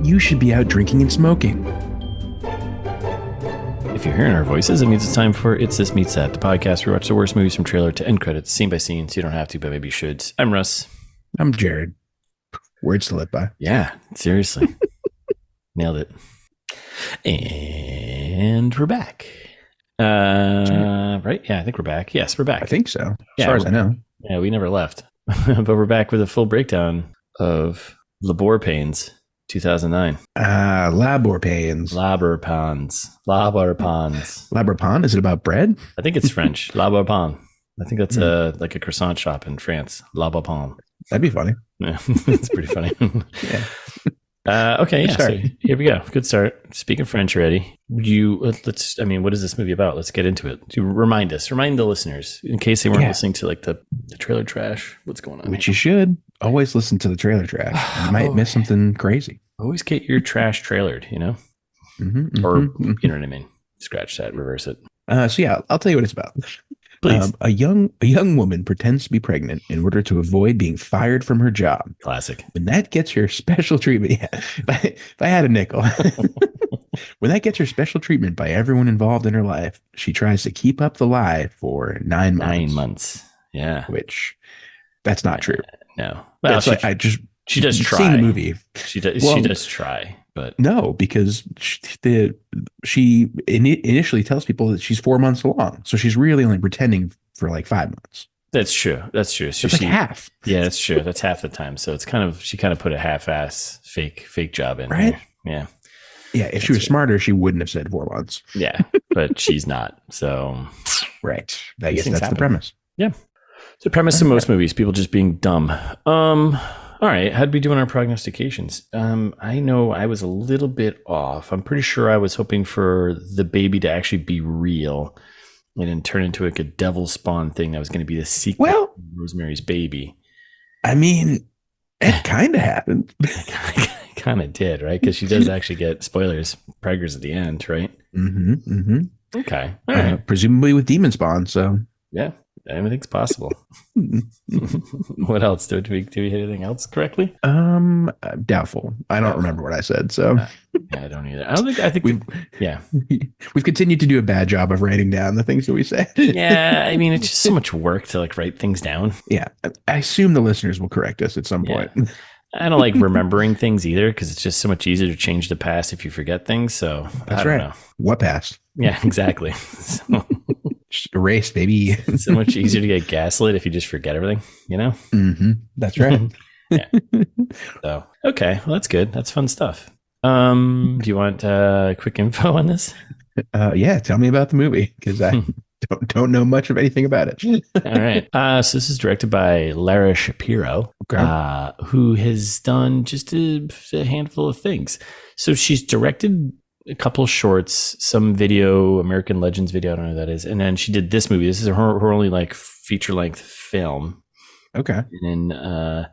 You should be out drinking and smoking. If you're hearing our voices, it means it's time for It's This Meets That, the podcast where we watch the worst movies from trailer to end credits, scene by scene, so you don't have to, but maybe you should. I'm Russ. I'm Jared. Words to live by. Yeah, seriously. Nailed it. And we're back. Right? Yeah, I think we're back. Yes, we're back. I think so. As far as I know. Yeah, we never left. But we're back with a full breakdown of Labor Pains 2009. Labor pains. Labor Pains. Labor Pains. Labor pan? Is it about bread? I think it's French. Labor Pain. I think that's like a croissant shop in France. Labor Pain. That'd be funny. Yeah, it's pretty funny. Yeah. Okay, yeah. So here we go. Good start. Speaking French already. What is this movie about? Let's get into it. Remind the listeners in case they weren't listening to like the trailer trash. What's going on? Which you should always listen to the trailer trash. You might miss something crazy. Always get your trash trailered, you know, or you know what I mean. Scratch that, reverse it. So yeah, I'll tell you what it's about. Please. A young woman pretends to be pregnant in order to avoid being fired from her job. Classic. When that gets her special treatment, if I had a nickel, when that gets her special treatment by everyone involved in her life, she tries to keep up the lie for 9 months. 9 months. Yeah. Which that's not true. No. Well, she does try. Seeing the movie. She does try, but no, because she initially tells people that she's 4 months along, so she's really only pretending for like 5 months. That's true. So it's like half. Yeah, that's true. That's half the time. So it's she kind of put a half-ass fake job in, right? Here. Yeah. Yeah. If she was smarter, she wouldn't have said 4 months. Yeah, but she's not. So right. I guess that's the premise. Yeah. It's the premise of most movies. People just being dumb. All right. How'd we do on our prognostications? I know I was a little bit off. I'm pretty sure I was hoping for the baby to actually be real and then turn into like a devil spawn thing that was going to be the sequel to Rosemary's Baby. I mean, it kind of happened. Kind of did, right? Because she does actually get, spoilers, preggers at the end, right? Okay. All right. Presumably with demon spawn, so. Yeah. Anything's possible. What else? Do we hit anything else correctly? Doubtful. I don't remember what I said. So yeah, I don't either. I think we've continued to do a bad job of writing down the things that we said. Yeah, I mean, it's just so much work to like write things down. Yeah, I assume the listeners will correct us at some point. I don't like remembering things either because it's just so much easier to change the past if you forget things. So that's right. What past? Yeah, exactly. So, just erase, baby. It's so much easier to get gaslit if you just forget everything, you know? That's right. Yeah. So, okay. Well, that's good. That's fun stuff. Do you want quick info on this? Yeah. Tell me about the movie because I don't know much of anything about it. All right. So this is directed by Lara Shapiro, who has done just a handful of things. So she's directed a couple shorts, some video, American Legends video, I don't know what that is. And then she did this movie. This is her only like feature length film. Okay. And then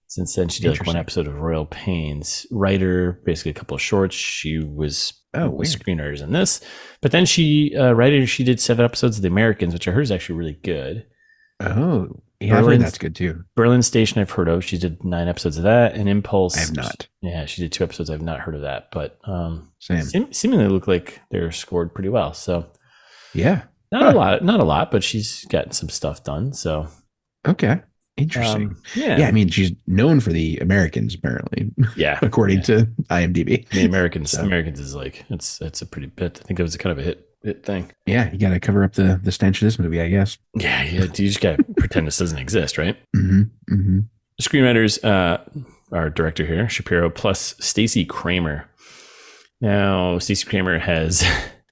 since then she did like one episode of Royal Pains. Writer, basically a couple of shorts. She was screenwriters in this. But then she did 7 episodes of The Americans, which I heard is actually really good. Oh, yeah, I've heard that's good too. Berlin Station I've heard of. She did 9 episodes of that. And Impulse. I have not. Yeah, she did 2 episodes. I've not heard of that. But same. Seemingly look like they're scored pretty well. So yeah. Not a lot, but she's gotten some stuff done. So okay. Interesting. Yeah. I mean, she's known for The Americans, apparently. Yeah. According to IMDb. The Americans is like it's a pretty bit. I think it was kind of a hit thing. Yeah, you got to cover up the stench of this movie, I guess. Yeah. You just got to pretend this doesn't exist, right? Mm-hmm. Screenwriters, our director here, Shapiro, plus Stacey Kramer. Now, Stacey Kramer has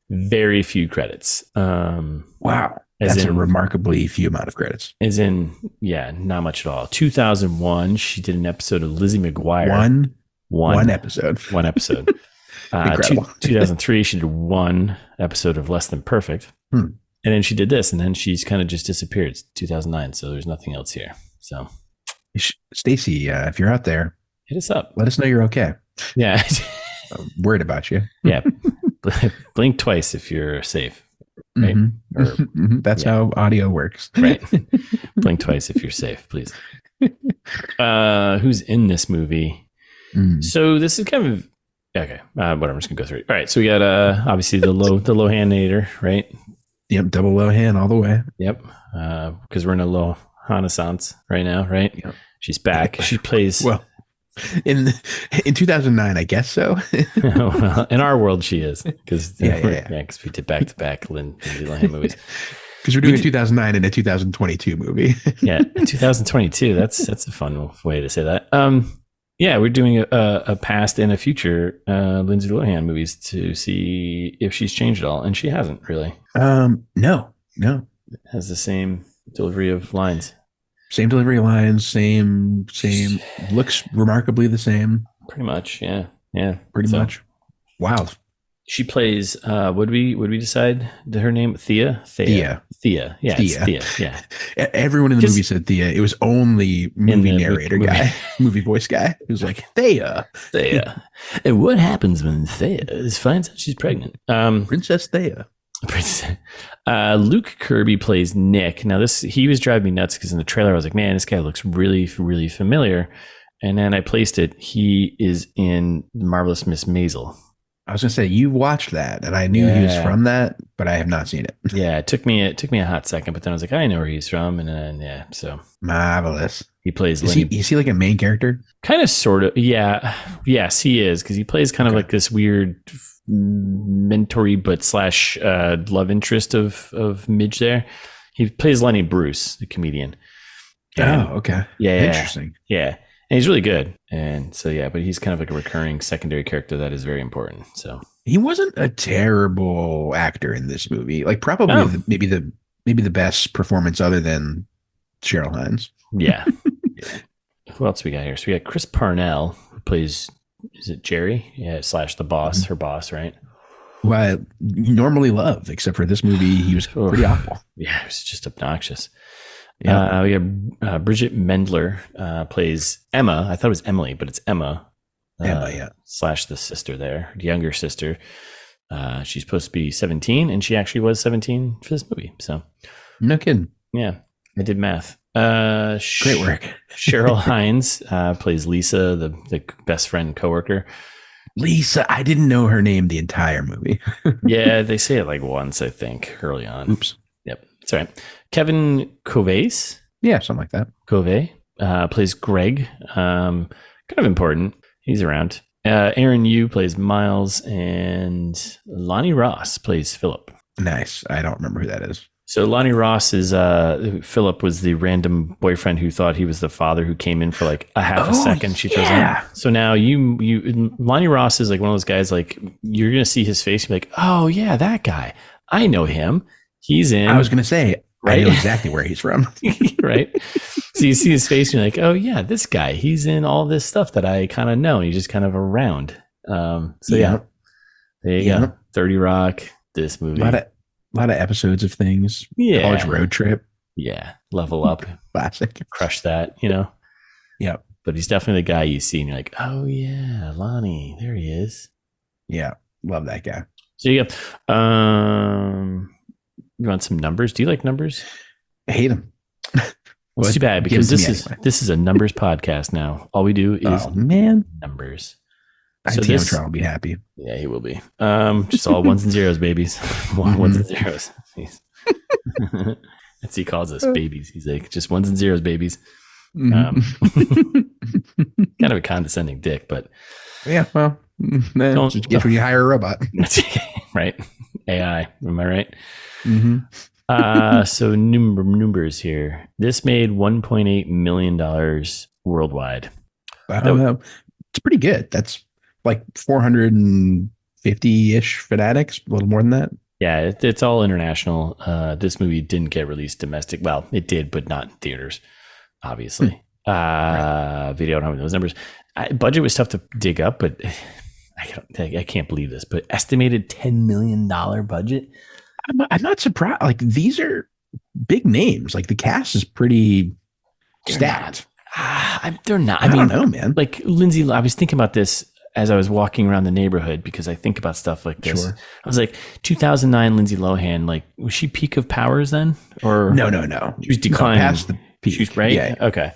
very few credits. Wow. That's a remarkably few amount of credits. Not much at all. 2001, she did an episode of Lizzie McGuire. One episode. One episode. Incredible. 2003, she did 1 episode of Less Than Perfect. And then she did this, and then she's kind of just disappeared. It's 2009, so there's nothing else here. So, Stacey, if you're out there, hit us up. Let us know you're okay. Yeah. I'm worried about you. Yeah. Blink twice if you're safe. right? Or That's how audio works. right. Blink twice if you're safe, please. Who's in this movie? So this is kind of okay. Whatever. I'm just gonna go through it. All right. So we got obviously the Lohan-nator, right? Yep, double Lohan all the way. Yep. Because we're in a Lohan-essence right now, right? Yep. She's back. She plays well in 2009, I guess so. Well, in our world, she is because because we did back-to-back Lindsay Lohan movies. Because we're doing a 2009 and a 2022 movie. Yeah, 2022. That's a fun way to say that. Yeah, we're doing a past and a future Lindsay Lohan movies to see if she's changed at all, and she hasn't really. No. It has the same delivery of lines. Same delivery lines, same. Looks remarkably the same. Pretty much, yeah. Pretty much. Wow. She plays. Would we decide her name? Thea. Yeah, Thea. Yeah. Everyone in the movie said Thea. It was only movie narrator guy, movie voice guy, who's like Thea. And what happens when Thea finds out she's pregnant? Princess Thea. Luke Kirby plays Nick. Now he was driving me nuts because in the trailer I was like, man, this guy looks really, really familiar. And then I placed it. He is in Marvelous Miss Maisel. I was gonna say you watched that, and I knew he was from that, but I have not seen it. Yeah, it took me a hot second, but then I was like, I know where he's from, and then so Marvelous. He plays. Is he like a main character? Kind of, sort of. Yeah, yes, he is because he plays kind of like this weird mentory but / love interest of Midge. There, he plays Lenny Bruce, the comedian. And, okay. Yeah. Interesting. Yeah. And he's really good. And so, but he's kind of like a recurring secondary character that is very important. So he wasn't a terrible actor in this movie. Like probably maybe the best performance other than Cheryl Hines. Yeah. Who else we got here? So we got Chris Parnell, who plays, is it Jerry? Yeah. / the boss, her boss, right? Who I normally love, except for this movie, he was pretty awful. Yeah. It was just obnoxious. Yeah, we have Bridgit Mendler plays Emma. I thought it was Emily, but it's Emma. Emma, / the sister there, the younger sister. She's supposed to be 17, and she actually was 17 for this movie. So, no kidding. Yeah, I did math. Great work. Cheryl Hines plays Lisa, the best friend coworker. Lisa, I didn't know her name the entire movie. Yeah, they say it like once, I think, early on. Oops. Yep, it's all right. Kevin Covais. Yeah, something like that. Covais plays Greg. Kind of important. He's around. Aaron Yu plays Miles, and Lonnie Ross plays Philip. Nice. I don't remember who that is. So Lonnie Ross is Philip was the random boyfriend who thought he was the father who came in for like a half a second. She throws in. So now you Lonnie Ross is like one of those guys, like you're gonna see his face and be like, oh yeah, that guy. I know him. He's in. I was gonna say, right? I know exactly where he's from. Right. So you see his face and you're like, oh yeah, this guy, he's in all this stuff that I kind of know. He's just kind of around. There you go. 30 Rock, this movie. A lot of episodes of things. Yeah. College Road Trip. Yeah. Level Up. Classic. Crush That, you know? Yeah. But he's definitely the guy you see and you're like, oh yeah, Lonnie, there he is. Yeah. Love that guy. So you go, you want some numbers? Do you like numbers? I hate them. Well, it's too bad because this is a numbers podcast now. All we do is numbers. Tron will be happy. Yeah, he will be. Just all ones and zeros, babies. Ones and zeros. That's he calls us babies. He's like, just ones and zeros, babies. Kind of a condescending dick, but yeah, well, that's what you get when you hire a robot. Right? AI, am I right? Mm-hmm. So numbers here. This made $1.8 million worldwide. Wow. It's pretty good. That's like 450-ish fanatics, a little more than that. Yeah, it's all international. This movie didn't get released domestic. Well, it did, but not in theaters, obviously. Right. Video, I don't have those numbers. Budget was tough to dig up, but I can't believe this, but estimated $10 million budget. I'm not surprised. Like, these are big names. Like, the cast is pretty stacked. They're not. I don't know, man. Like Lindsay, I was thinking about this. as I was walking around the neighborhood, because I think about stuff like this. Sure. I was like, 2009 Lindsay Lohan, like, was she peak of powers then? Or No. she was declining. Past the peak. She was right? Yeah. Okay.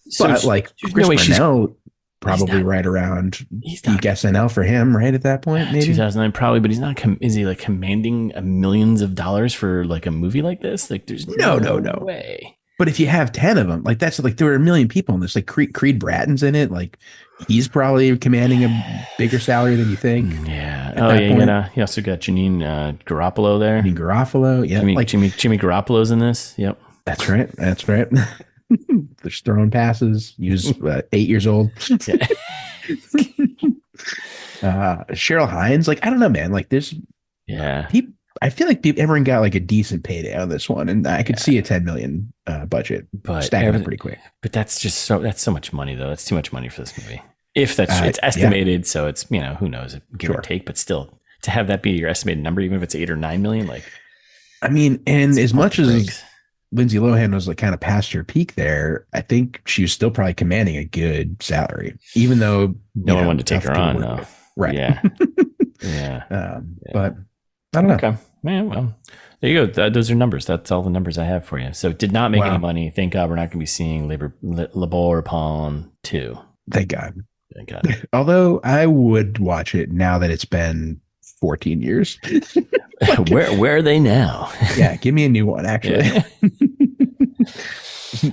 So But like Chris Parnell, probably right around peak SNL for him, right at that point, maybe 2009, probably. But he's not. Is he like commanding millions of dollars for like a movie like this? Like, there's no way. But if you have 10 of them, like that's like there were a million people in this. Like Creed Bratton's in it. Like he's probably commanding a bigger salary than you think. Yeah. Oh yeah. You also got Janine Garoppolo there. Janine Garofalo. Yeah. Jimmy Garoppolo's in this. Yep. That's right. Just throwing passes. He was 8 years old. Yeah. Cheryl Hines. Like, I don't know, man. Like this. Yeah. I feel like everyone got like a decent payday on this one, and I could see a 10 million budget stacking up pretty quick. But that's so much money, though. That's too much money for this movie. If that's it's estimated, so it's who knows, give or take. But still, to have that be your estimated number, even if it's 8 or 9 million, like, I mean, and as much as Lindsay Lohan was like kind of past her peak there, I think she was still probably commanding a good salary, even though no one wanted to take her on. No. Right. Yeah. Yeah. But I don't know. Okay. Man, well, there you go. Those are numbers. That's all the numbers I have for you. So it did not make any money. Thank God we're not going to be seeing Le Beau Repos 2. Thank God. Thank God. Although I would watch it now that it's been 14 years. Where are they now? Yeah, give me a new one, actually. Yeah.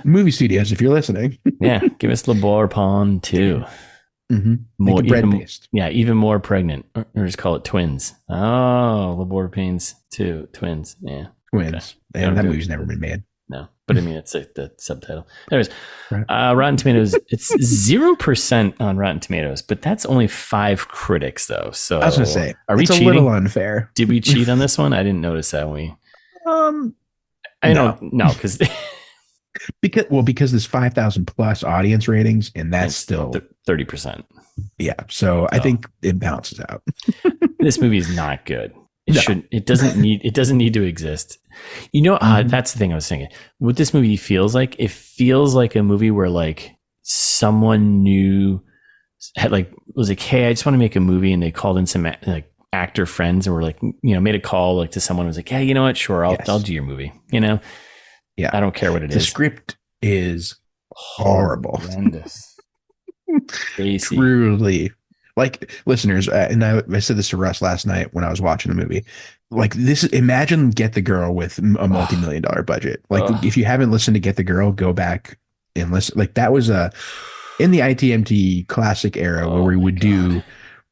Movie studios, if you're listening. Yeah, give us Le Beau Repos 2. Mm-hmm. More bread-based. Yeah, even more pregnant. Or just call it twins. Oh, Le Beau Repos 2, twins. Yeah. Twins. Okay. That movie's never been made. No, but I mean, it's like the subtitle. Anyways, Rotten Tomatoes, it's 0% on Rotten Tomatoes, but that's only 5 critics, though. So I was going to say, are we cheating? A little unfair. Did we cheat on this one? I didn't notice that we. No, because because there's 5,000 plus audience ratings, and that's still 30%. Yeah, so I think it balances out. This movie is not good. It doesn't need to exist. That's the thing I was thinking. What this movie feels like, it feels like a movie where like someone new was like, hey, I just want to make a movie, and they called in some like actor friends and were like, made a call like to someone who was like, hey, you know what? Sure, I'll do your movie. Yeah, I don't care what it is. The script is horrible. Horrendous. Truly. Like, listeners, and I said this to Russ last night when I was watching the movie. Like, imagine Get the Girl with a multi-million-dollar budget. Like, if you haven't listened to Get the Girl, go back and listen. Like, that was in the ITMT classic era where we would do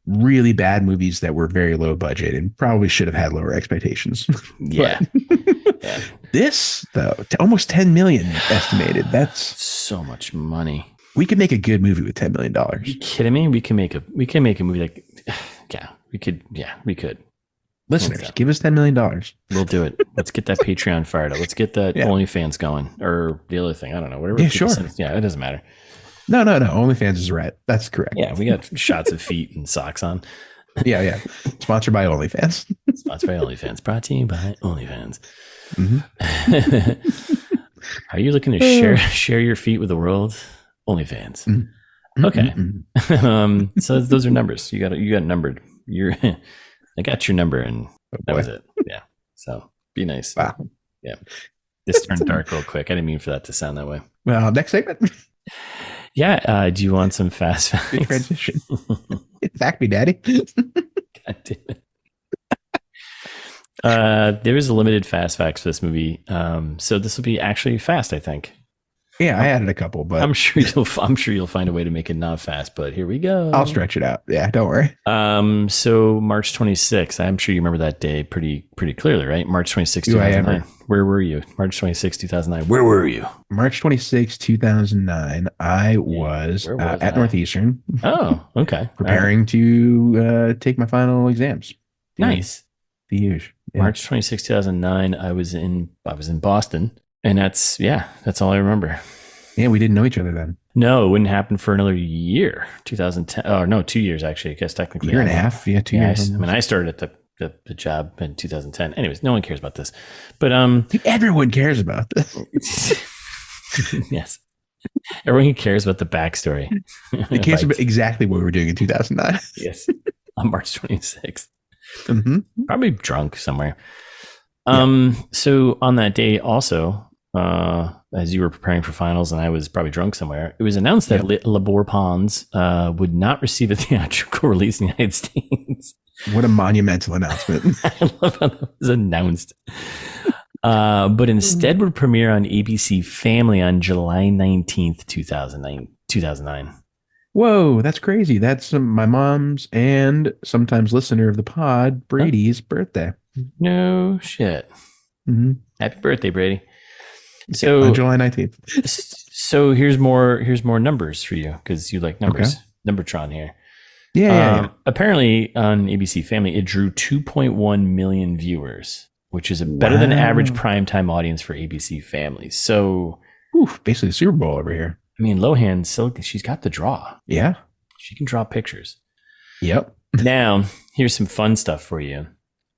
really bad movies that were very low budget and probably should have had lower expectations. Yeah. Yeah. This, though, almost 10 million estimated. That's so much money. We could make a good movie with $10 million. Are you kidding me? We can make a movie like, we could. Listeners, give us $10 million. We'll do it. Let's get that Patreon fired up. Let's get that OnlyFans going, or the other thing. I don't know. Whatever. Yeah, sure. Yeah, it doesn't matter. No. OnlyFans is right. That's correct. Yeah, we got shots of feet and socks on. Yeah. Sponsored by OnlyFans. Sponsored by OnlyFans. Brought to you by OnlyFans. Mm-hmm. Are you looking to share your feet with the world? OnlyFans. Mm-hmm. Okay. Mm-hmm. So those are numbers. You got numbered. I got your number, and that was it. Yeah. So be nice. Wow. Yeah. This turned dark real quick. I didn't mean for that to sound that way. Well, next segment. Yeah. Do you want some fast facts? Good transition. Fact me, daddy. God damn it. There is a limited fast facts for this movie. So this will be actually fast, I think. Yeah, I added a couple, but I'm sure you'll find a way to make it not fast, but here we go. I'll stretch it out. Yeah, don't worry. So March 26th, I'm sure you remember that day pretty clearly, right? March 26th, 2009. Where were you? March 26th, 2009. Where were you? March 26th, 2009. I was at Northeastern. Oh, okay. Preparing to take my final exams. Nice. The huge. Yeah. March 26th, 2009. I was in Boston. And that's all I remember. Yeah, we didn't know each other then. No, it wouldn't happen for another year. 2010. Oh, no, 2 years actually. Because technically, year and a half. Yeah, 2 years. I started at the job in 2010. Anyways, no one cares about this, but everyone cares about this. Yes. Everyone who cares about the backstory. It cares about exactly what we were doing in 2009. Yes. On March 26th. Mm-hmm. Probably drunk somewhere. Yeah. So on that day also, as you were preparing for finals and I was probably drunk somewhere, it was announced that Labor Ponds would not receive a theatrical release in the United States. What a monumental announcement. I love how that was announced. But instead would premiere on ABC Family on July 19th, 2009. Whoa, that's crazy. That's my mom's and sometimes listener of the pod, Brady's birthday. No shit. Mm-hmm. Happy birthday, Brady. So on July 19th. So here's more numbers for you because you like numbers. Okay. Numbertron here. Yeah. Apparently on ABC Family, it drew 2.1 million viewers, which is a better than average primetime audience for ABC Family. So, basically the Super Bowl over here. I mean, Lohan, she's got the draw. Yeah. She can draw pictures. Yep. Now, here's some fun stuff for you.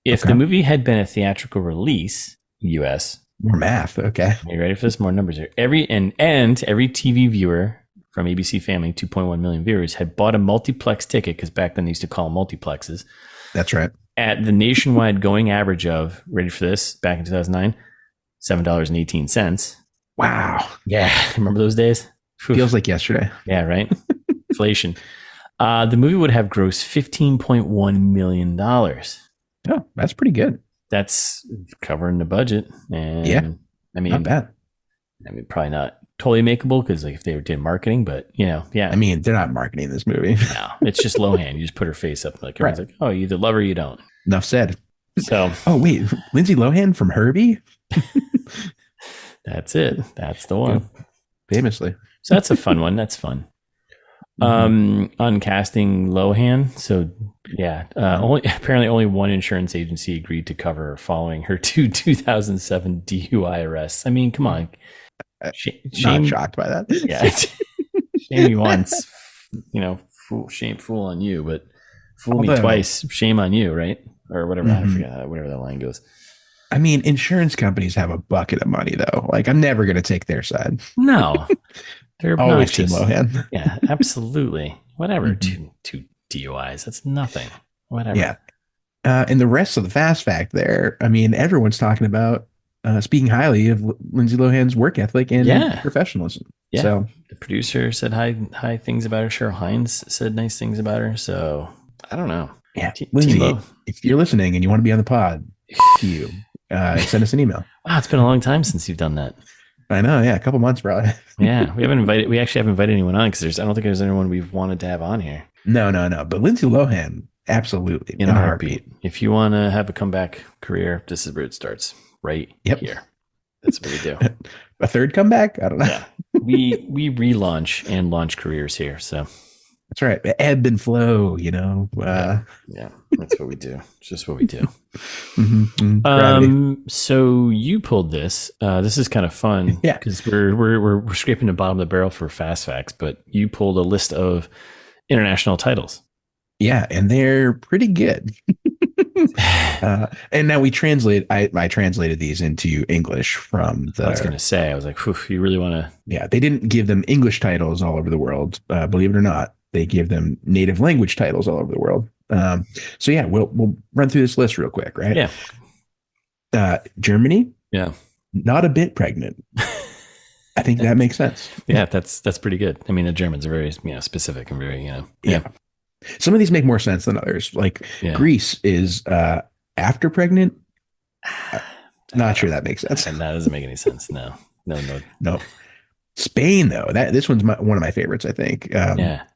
If the movie had been a theatrical release, US. More math. Okay. Are you ready for this? More numbers here. Every TV viewer from ABC Family, 2.1 million viewers, had bought a multiplex ticket, because back then they used to call them multiplexes. That's right. At the nationwide going average of, ready for this, back in 2009, $7.18. Wow. Yeah. Remember those days? Feels like yesterday. Yeah, right? Inflation. The movie would have grossed $15.1 million. Oh, that's pretty good. That's covering the budget. And yeah. I mean, not bad. I mean, probably not totally makeable because like if they did marketing, but yeah. I mean, they're not marketing this movie. No, it's just Lohan. You just put her face up like everyone's like, oh, you either love her or you don't. Enough said. So, oh wait, Lindsay Lohan from Herbie. That's it. That's the one. Famously. So that's a fun one. That's fun. On casting Lohan. So yeah, apparently only one insurance agency agreed to cover her following her 2007 DUI arrests. I mean, come on. Shame, not shocked by that. Yeah. Shame you once, fool on you, but fool me twice, shame on you, right? Or whatever. I forget whatever that line goes. I mean, insurance companies have a bucket of money though. Like I'm never going to take their side. No. They're always Team Lohan. Yeah, absolutely. Whatever. Two DUIs. That's nothing. Whatever. Yeah. And the rest of the fast fact there, I mean, everyone's talking about speaking highly of Lindsay Lohan's work ethic and professionalism. Yeah. So the producer said high things about her. Cheryl Hines said nice things about her. So I don't know. Yeah. Lindsay, if you're listening and you want to be on the pod, you send us an email. Wow, it's been a long time since you've done that. I know, yeah, a couple months probably. Yeah, we actually haven't invited anyone on because I don't think there's anyone we've wanted to have on here. No. But Lindsay Lohan, absolutely. In a heartbeat. If you want to have a comeback career, this is where it starts. Right here. That's what we do. A third comeback? I don't know. Yeah. We relaunch and launch careers here. So that's right. Ebb and flow, Yeah, that's what we do. It's just what we do. So you pulled this. This is kind of fun. Yeah. Because we're scraping the bottom of the barrel for fast facts, but you pulled a list of international titles. Yeah, and they're pretty good. And now we translate. I translated these into English from the. I was going to say, I was like, you really want to? Yeah, they didn't give them English titles all over the world. Believe it or not, they give them native language titles all over the world. So yeah, we'll run through this list real quick, right? Yeah. Germany. Yeah. Not a bit pregnant. I think that makes sense. Yeah, that's pretty good. I mean, the Germans are very specific and very Yeah. Some of these make more sense than others. Like Greece is after pregnant. Not sure that makes sense. And that doesn't make any sense. No. Spain though, this one's one of my favorites. I think.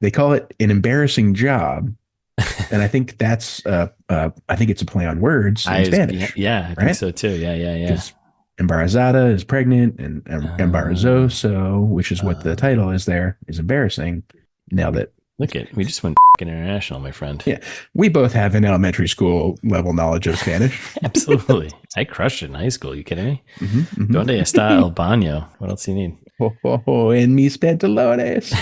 They call it an embarrassing job, and I think that's I think it's a play on words in Spanish. I think so too. Yeah. Embarazada is pregnant, and embarazoso, which is what the title is there, is embarrassing. Nailed it. Look at, we just went international, my friend. Yeah. We both have an elementary school level knowledge of Spanish. Absolutely. I crushed it in high school. You kidding me? Donde está el baño? What else do you need? En mis pantalones.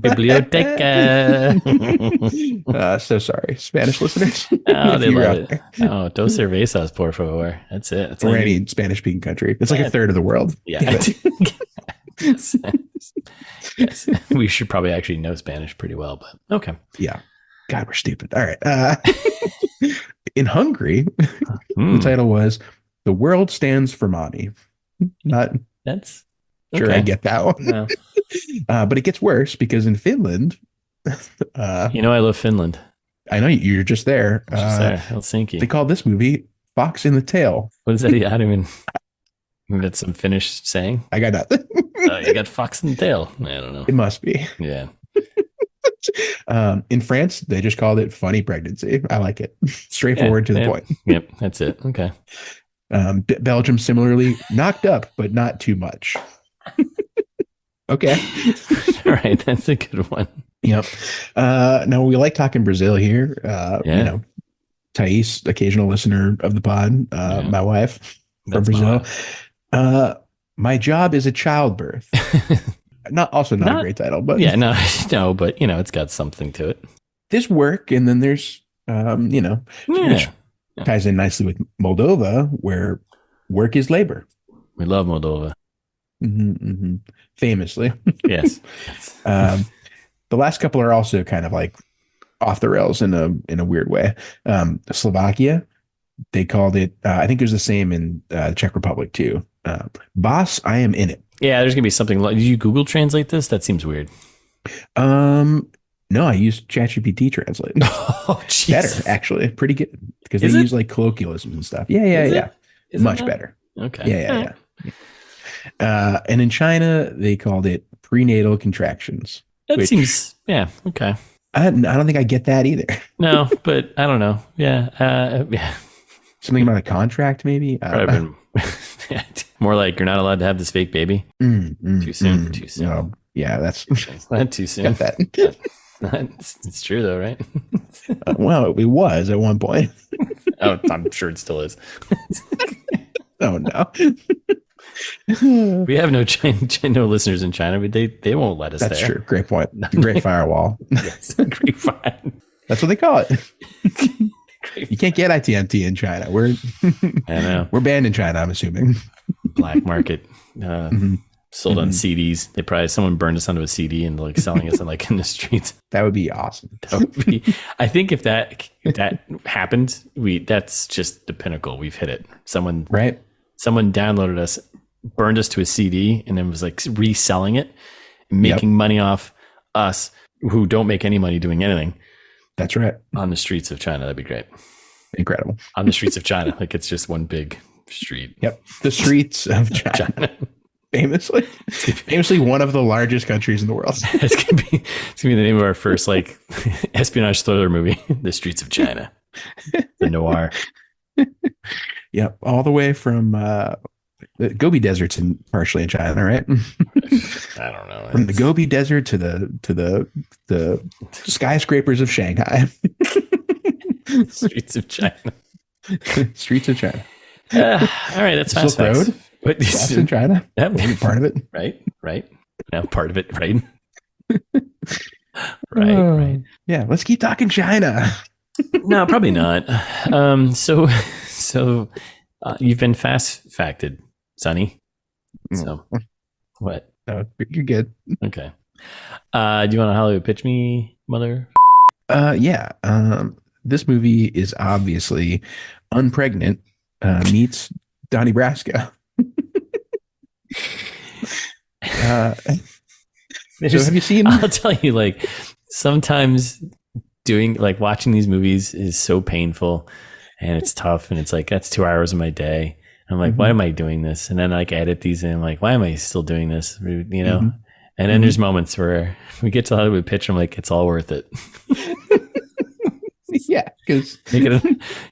Biblioteca. So sorry, Spanish listeners. Oh, they love it. Oh, dos cervezas, por favor. That's it. Or any Spanish-speaking country. It's like a third of the world. Yeah. Yes, we should probably actually know Spanish pretty well, but okay. Yeah. God, we're stupid. All right. In Hungary, the Hmm. title was "The World Stands for Money." Not That's sure I okay. get that one, No, but it gets worse because in Finland, uh, I love Finland. I know you're just there. Just there, They Helsinki. call this movie "Fox in the Tail." What is that? I don't even. Maybe that's some Finnish saying. I got nothing. You got fox in the tail. I don't know. It must be. Yeah. In France, they just called it "Funny Pregnancy." I like it. Yeah. Straightforward to the point. Yep. That's it. Okay. Belgium similarly knocked up, but not too much. Okay. All right. That's a good one. Yep. Now we like talking Brazil here. Yeah. Thais, occasional listener of the pod, Yeah. my wife from That's my Brazil. wife. My job is a childbirth. Not a great title, but Yeah. No, no, but it's got something to it. there's work, and then there's which Yeah. ties in nicely with Moldova, where work is labor. We love Moldova. Famously. Yes. The last couple are also kind of like off the rails in a weird way. Slovakia, they called it. I think it was the same in the Czech Republic too. Boss, I am in it. Yeah. There's gonna be something. Did you Google translate this? That seems weird. No, I used ChatGPT translate. Oh, Jesus. Better, actually, pretty good because they Is it? use like colloquialisms and stuff. Yeah. Is it Much not? better. Okay. Yeah. And in China, they called it prenatal contractions. That seems. Yeah. Okay. I don't think I get that either. No, but I don't know. Yeah. Yeah. Something about a contract, maybe. Probably been more like you're not allowed to have this fake baby. Too soon. Too soon. No, yeah, that's Not too soon. got that. It's true though, right? Well, it was at one point. Oh, I'm sure it still is. Oh no. We have no listeners in China, but they won't let us. That's there. true. Great point. Great firewall. Yes, great fine. That's what they call it. You can't get ITMT in China. I know. We're banned in China, I'm assuming. Black market. Sold on CDs. They probably someone burned us onto a CD and like selling us in the streets. That would be awesome. That would be. I think if that happened, that's just the pinnacle. We've hit it. Someone downloaded us, burned us to a CD, and then was like reselling it, making money off us who don't make any money doing anything. That's right. On the streets of China, that'd be great. Incredible. On the streets of China, like it's just one big street. Yep. The streets of China. Famously one of the largest countries in the world. It's gonna be the name of our first like espionage thriller movie, The Streets of China. The noir. Yep. All the way from the Gobi Desert's partially in China, right? I don't know. From the Gobi Desert to the skyscrapers of Shanghai. Streets of China. Streets of China. All right, that's Fast Silk Road. But That's in China. Maybe part of it. Right. Now part of it, right? Right. Yeah, let's keep talking China. No, probably not. So you've been fast facted, Sonny. So what? No, you're good. Okay. Do you want to Hollywood pitch me, mother? Yeah. This movie is obviously Unpregnant meets Donnie Brasco. So have you seen? I'll tell you, like sometimes watching these movies is so painful, and it's tough, and it's like that's 2 hours of my day. I'm like, why am I doing this? And then I edit these, and I'm like, why am I still doing this? And then there's moments where we get to Hollywood pitch, I'm like, it's all worth it. Yeah, because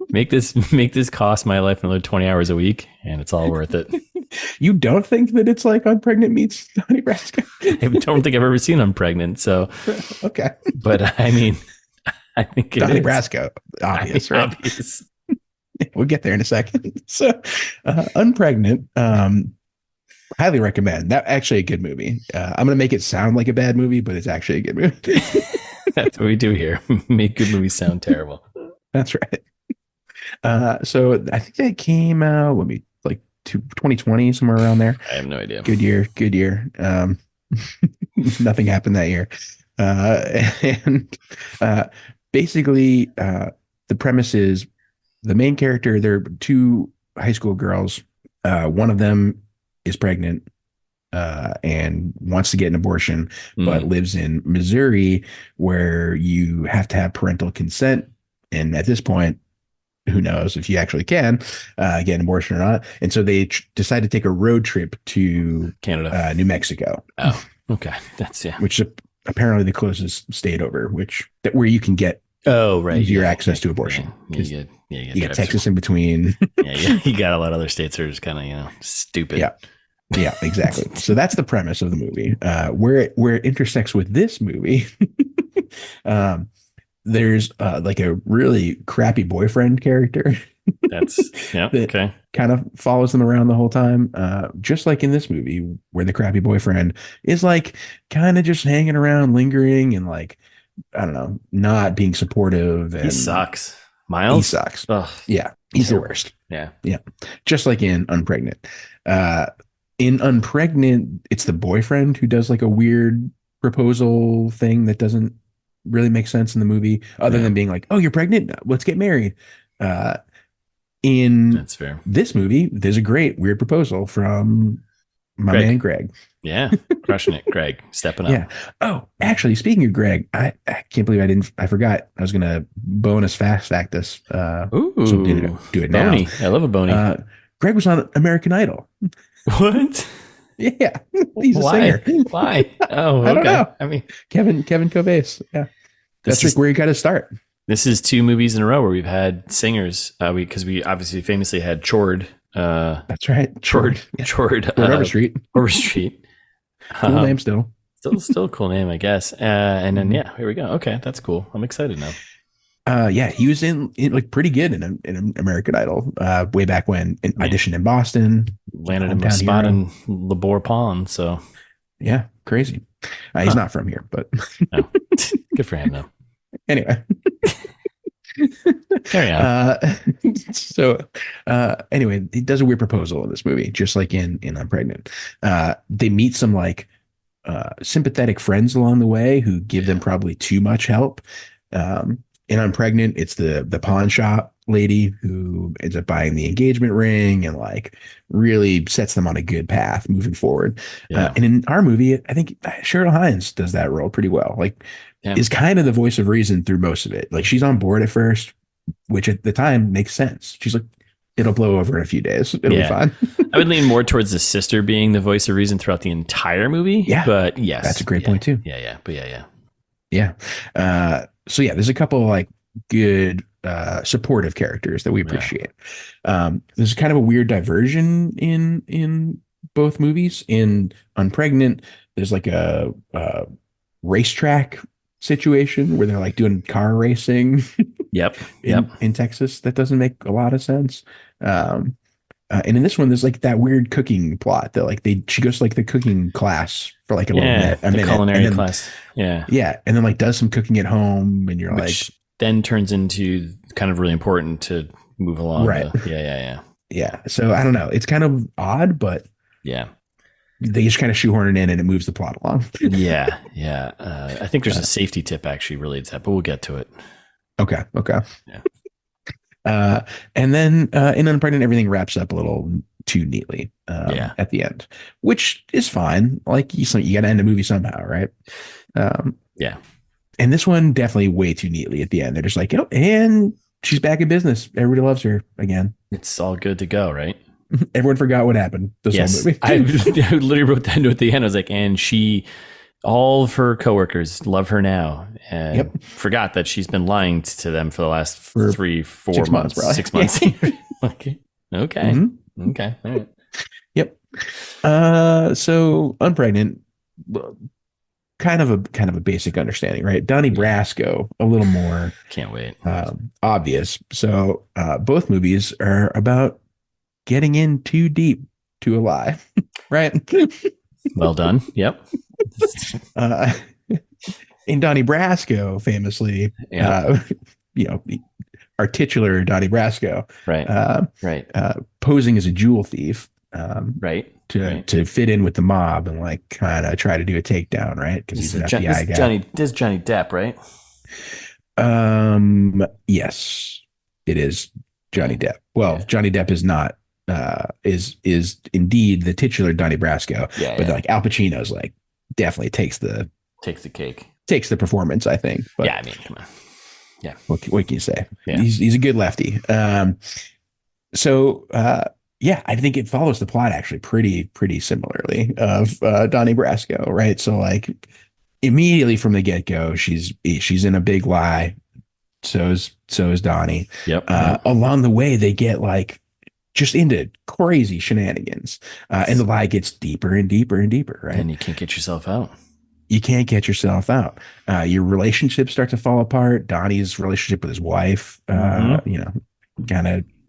make this cost my life another 20 hours a week, and it's all worth it. You don't think that it's like Unpregnant meets Donnie Brasco? I don't think I've ever seen Unpregnant, so okay. But I mean, I think it Donnie is. Brasco, obvious, right? Obvious. We'll get there in a second. So, Unpregnant, highly recommend. That actually a good movie. I'm going to make it sound like a bad movie, but it's actually a good movie. That's what we do here. Make good movies sound terrible. That's right. So I think that came out, 2020, somewhere around there. I have no idea. Good year. Nothing happened that year. And uh, basically, the premise is the main character, they're two high school girls. One of them is pregnant and wants to get an abortion, but Mm. lives in Missouri where you have to have parental consent. And at this point, who knows if you actually can get an abortion or not. And so they decide to take a road trip to Canada. New Mexico. Oh, okay. That's yeah. Which is apparently the closest state over, where you can get Oh, right. easier access to abortion. You get Texas in between. you got a lot of other states that are just kind of, stupid. Yeah, exactly. So that's the premise of the movie. Where it intersects with this movie, there's like a really crappy boyfriend character. That's okay. Kind of follows them around the whole time. Just like in this movie, where the crappy boyfriend is like kind of just hanging around, lingering, and like, I don't know, not being supportive. And he sucks. Miles? He sucks. Ugh, yeah, he's the worst. Yeah. Just like in Unpregnant. In Unpregnant, it's the boyfriend who does like a weird proposal thing that doesn't really make sense in the movie, other than being like, "Oh, you're pregnant? Let's get married." In That's fair. This movie, there's a great weird proposal from my man Greg. Yeah, crushing it, Greg, stepping up. Yeah. Oh, actually, speaking of Greg, I can't believe I forgot. I was gonna bonus fast fact this. Ooh, so do it now. Boney. I love a Boney. Greg was on American Idol. What? Yeah, he's a singer. Why? Oh, okay. I don't know. I mean, Kevin Covais. Yeah, that's like where you got to start. This is 2 movies in a row where we've had singers. Because we obviously famously had Chord. That's right, Chord. Overstreet. Overstreet. Cool name still. Still a cool name, I guess. And then here we go. Okay, that's cool. I'm excited now. Yeah, he was in like pretty good in American Idol way back when. Auditioned in Boston, landed him a spot in Labor Pond. So yeah, crazy. He's not from here, but no. Good for him though. Anyway, carry on. Anyway, he does a weird proposal in this movie, just like in I'm Pregnant. They meet some like sympathetic friends along the way who give them probably too much help. In I'm Pregnant, it's the pawn shop lady who ends up buying the engagement ring and like really sets them on a good path moving forward. And in our movie, I think Cheryl Hines does that role pretty well. Like, is kind of the voice of reason through most of it. Like, she's on board at first, which at the time makes sense. She's like, it'll blow over in a few days. It'll be fine. I would lean more towards the sister being the voice of reason throughout the entire movie. Yeah, but yes, that's a great point too. Yeah. So yeah, there's a couple of like good supportive characters that we appreciate. There's kind of a weird diversion in both movies. In Unpregnant, there's like a racetrack situation where they're like doing car racing. In Texas, that doesn't make a lot of sense. And in this one, there's like that weird cooking plot that like she goes to like the cooking class for like a minute, culinary class. And then like does some cooking at home, and which then turns into kind of really important to move along. Right. Yeah. So I don't know. It's kind of odd, but they just kind of shoehorn it in and it moves the plot along. I think there's a safety tip actually related to that, but we'll get to it. Okay. Yeah. And then in Unpregnant, everything wraps up a little too neatly at the end, which is fine. Like you got to end a movie somehow, right? And this one definitely way too neatly at the end. They're just like, and she's back in business. Everybody loves her again. It's all good to go, right? Everyone forgot what happened this whole movie. I literally wrote that note at the end. I was like, and all of her coworkers love her now, and forgot that she's been lying to them for the last 3-4 months, 6 months. Okay. Mm-hmm. Okay. All right. Yep. So Unpregnant, kind of a basic understanding, right? Donnie Brasco, a little more. Can't wait. Obvious. So both movies are about getting in too deep to a lie, right? Well done. Yep. In Donnie Brasco, famously, our titular Donnie Brasco, right, posing as a jewel thief, right. to fit in with the mob and like kind of try to do a takedown, right? Because he's an FBI guy. This is Johnny Depp, right? Yes, it is Johnny Depp. Well, Johnny Depp is not is indeed the titular Donnie Brasco, but like Al Pacino's like definitely takes the cake, takes the performance, I think. But yeah, I mean, come on. Yeah. What can you say? Yeah. He's a good lefty. Yeah, I think it follows the plot actually pretty similarly of Donnie Brasco, right? So like immediately from the get-go, she's in a big lie. So is Donnie. Yep. Along the way, they get like just into crazy shenanigans. And the lie gets deeper and deeper and deeper, right? And you can't get yourself out. You can't get yourself out. Your relationships start to fall apart. Donnie's relationship with his wife,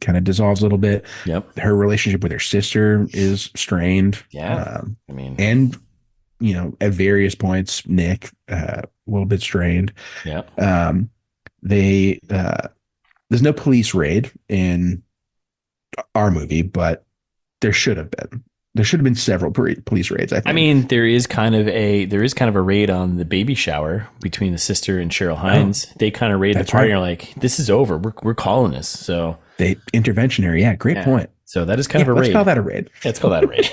kind of dissolves a little bit. Yep. Her relationship with her sister is strained. Yeah. And at various points, Nick a little bit strained. Yeah. There's no police raid in our movie, but there should have been. There should have been several police raids. I think. I mean, there is kind of a raid on the baby shower between the sister and Cheryl Hines. Oh, they kind of raid the party. Right. And are like, this is over. We're calling this. So interventionary. Yeah, great point. So that is kind of a raid. Let's call that a raid. Let's call that a raid.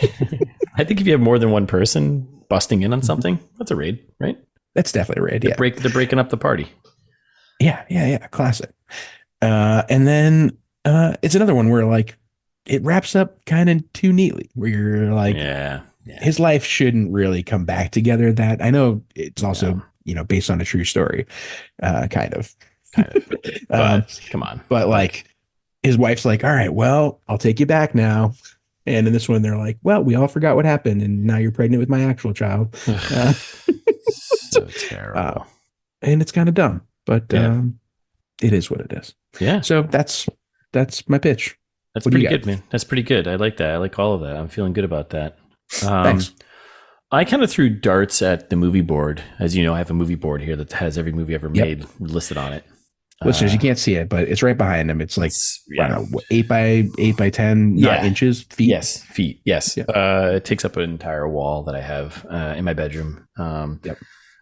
I think if you have more than one person busting in on something, that's a raid, right? That's definitely a raid. Yeah, they're breaking up the party. Yeah. Classic. And then it's another one where like it wraps up kind of too neatly, where you're like, his life shouldn't really come back together. That I know it's also based on a true story, kind of. But, come on. But like his wife's like, all right, well, I'll take you back now. And in this one, they're like, well, we all forgot what happened, and now you're pregnant with my actual child. So terrible. And it's kind of dumb, but it is what it is. Yeah. So that's my pitch. That's pretty good, man. That's pretty good. I like that. I like all of that. I'm feeling good about that. Thanks. I kind of threw darts at the movie board. As you know, I have a movie board here that has every movie ever made listed on it. Listeners, you can't see it, but it's right behind them. It's like, I don't know, 8 by 10, not inches, feet. Yes, feet. Yes. Yeah. It takes up an entire wall that I have in my bedroom. And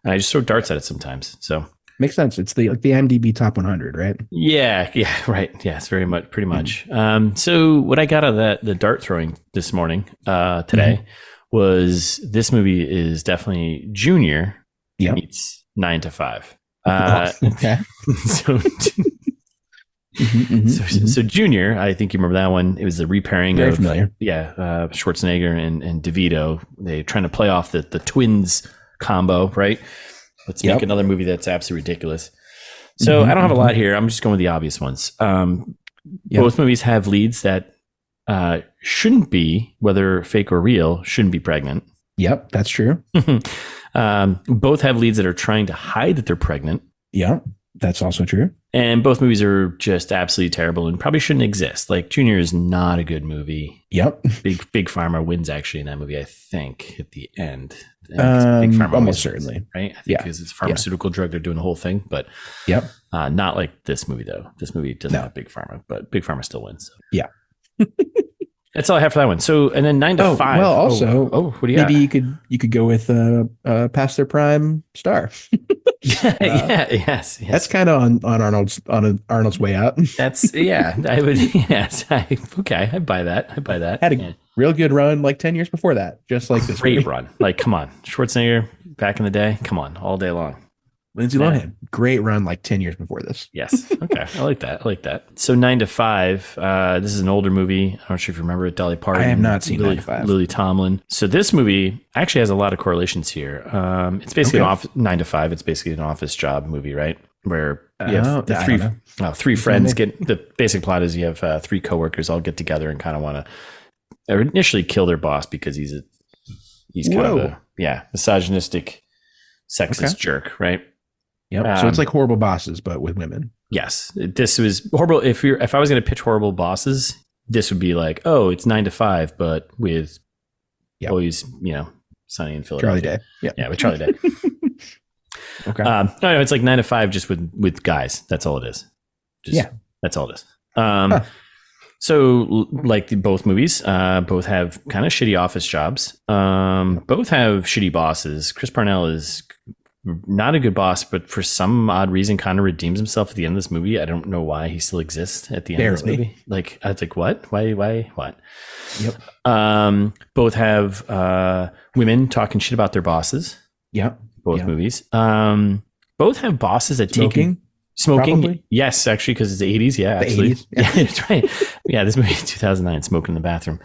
I just throw darts at it sometimes. So makes sense. It's the IMDb top 100, right? Yeah, right. Yes, very much, pretty much. So what I got out of the dart throwing this morning, today, was this movie is definitely Junior meets 9 to 5. Okay. So Junior, I think you remember that one. It was the repairing Very of familiar. Schwarzenegger and DeVito. They're trying to play off the twins combo, right? Let's make another movie that's absolutely ridiculous. So I don't have a lot here. I'm just going with the obvious ones. Both movies have leads that shouldn't be, whether fake or real, shouldn't be pregnant. Yep, that's true. Both have leads that are trying to hide that they're pregnant. Yeah, that's also true. And both movies are just absolutely terrible and probably shouldn't exist. Like Junior is not a good movie. Yep. Big Pharma wins actually in that movie, I think, at the end. Big Pharma almost certainly wins, right? I think because it's a pharmaceutical drug, they're doing the whole thing. But not like this movie though. This movie doesn't have Big Pharma, but Big Pharma still wins. So. Yeah. That's all I have for that one. So, and then 9 to 5. Well, also, what do you maybe got? you could go with past their prime star. Yes. That's kind of on Arnold's way out. That's I would. Yes, I buy that. Had a real good run like 10 years before that, just like this great run. Like, come on, Schwarzenegger back in the day. Come on, all day long. Lindsay Lohan, great run like 10 years before this. Yes. Okay. I like that. So 9 to 5. This is an older movie. I'm not sure if you remember it. Dolly Parton. I have not seen 9 to 5. Lily Tomlin. So this movie actually has a lot of correlations here. It's basically 9 to 5. It's basically an office job movie, right? Where you have three friends get. The basic plot is you have 3 coworkers all get together and kind of want to initially kill their boss because he's kind of a misogynistic, sexist jerk, right? Yep. So it's like Horrible Bosses, but with women. Yes. This was horrible. If I was going to pitch Horrible Bosses, this would be like, it's 9 to 5, but with always, Sunny in Philadelphia. Charlie Day. Yeah, with Charlie Day. Okay. No, it's like 9 to 5 just with guys. That's all it is. That's all it is. So, like both movies, both have kind of shitty office jobs. Both have shitty bosses. Chris Parnell is not a good boss, but for some odd reason, kind of redeems himself at the end of this movie. I don't know why he still exists at the end of this movie. Like, I was like, what? Why? What? Yep. Both have women talking shit about their bosses. Yep. Both movies. Both have bosses that take smoking. Probably? Yes, actually, because it's the 80s. Yeah, The actually. 80s, yeah. Yeah, that's right. Yeah, this movie 2009, smoking in the bathroom.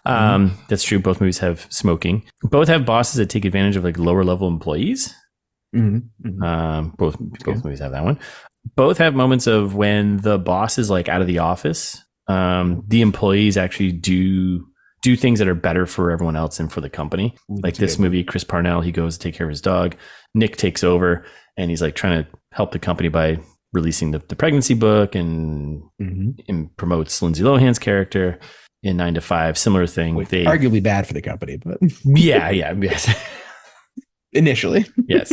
That's true. Both movies have smoking. Both have bosses that take advantage of like lower level employees. Both movies have that one. Both have moments of when the boss is like out of the office. The employees actually do things that are better for everyone else and for the company. Like this movie, Chris Parnell, he goes to take care of his dog. Nick takes over and he's like trying to help the company by releasing the pregnancy book and promotes Lindsay Lohan's character in 9 to 5. Similar thing. Arguably bad for the company, but yes. Initially. Yes.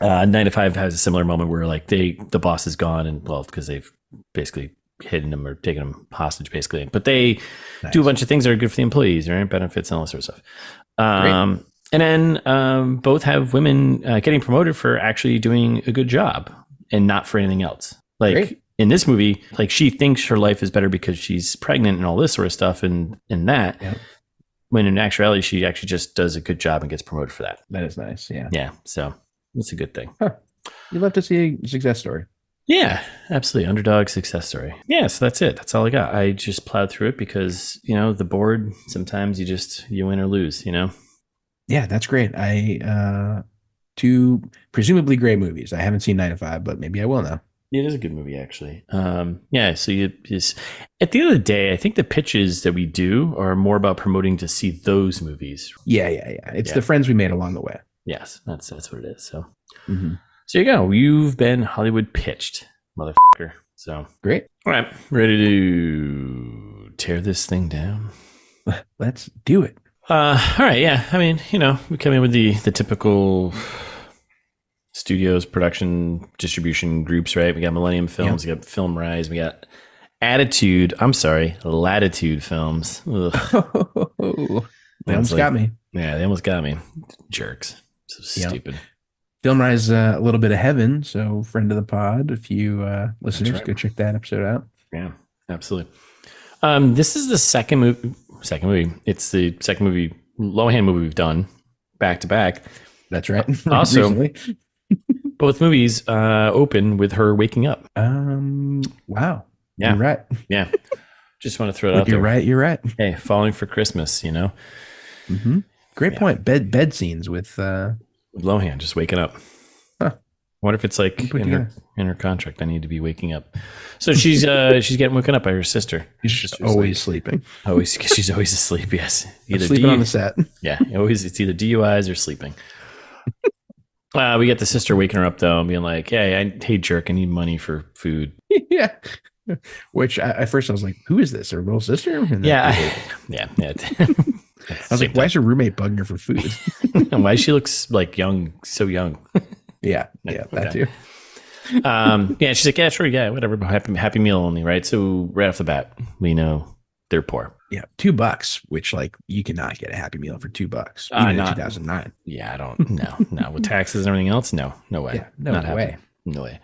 9 to 5 has a similar moment where like the boss is gone and because they've basically hidden him or taken him hostage basically, but they do a bunch of things that are good for the employees, right? Benefits and all that sort of stuff. And then both have women getting promoted for actually doing a good job and not for anything else. Like in this movie, like she thinks her life is better because she's pregnant and all this sort of stuff and that. Yep. When in actuality, she actually just does a good job and gets promoted for that. That is nice. Yeah. Yeah. So it's a good thing. Huh. You love to see a success story. Yeah, absolutely. Underdog success story. Yeah. So that's it. That's all I got. I just plowed through it because, the board, sometimes you win or lose, Yeah, that's great. Two presumably great movies. I haven't seen 9 to 5, but maybe I will now. It is a good movie, actually. Yeah, so you just at the end of the day, I think the pitches that we do are more about promoting to see those movies. Yeah. It's the friends we made along the way. Yes, that's what it is. So, So you go. You've been Hollywood pitched, motherfucker. So great. All right, ready to tear this thing down? Let's do it. All right. Yeah. I mean, we come in with the typical studios, production, distribution groups, right? We got Millennium Films, we got Film Rise, we got Latitude Films. They almost got me. Yeah, they almost got me. Jerks. So stupid. Film Rise, a little bit of heaven. So friend of the pod, if you listeners, go check that episode out. Yeah, absolutely. This is the second movie. It's the second movie, Lohan movie we've done back to back. That's right. Also, both movies open with her waking up. Wow. Yeah. You're right. Yeah. Just want to throw it out there. You're right. Hey, falling for Christmas, Great point. Bed scenes with Lohan just waking up. Huh. I wonder if it's like in her contract. I need to be waking up. So she's getting woken up by her sister. She's always sleeping. Always, because she's always asleep. Yes, either sleeping on the set. Yeah, it's either DUIs or sleeping. We get the sister waking her up though and being like, "Hey, jerk, I need money for food." Yeah. Which at first I was like, "Who is this? Her little sister?" Yeah. I was like, "Why is her roommate bugging her for food?" And why she looks like young, so young. Yeah, that too. She's like, "Yeah, sure, yeah, whatever. Happy meal only, right?" So right off the bat, we know they're poor. Yeah, $2, which like you cannot get a Happy Meal for $2. Even in 2009. Yeah, I don't. No, with taxes and everything else, no way. Yeah, no way. No way.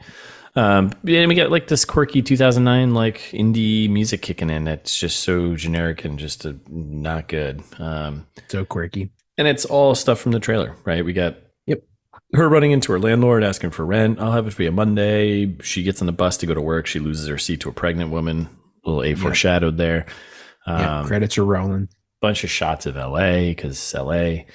And we got like this quirky 2009 like indie music kicking in. That's just so generic and just not good. So quirky. And it's all stuff from the trailer, right? We got her running into her landlord asking for rent. I'll have it for you Monday. She gets on the bus to go to work. She loses her seat to a pregnant woman. A little A foreshadowed there. Credits are rolling. Bunch of shots of LA because LA.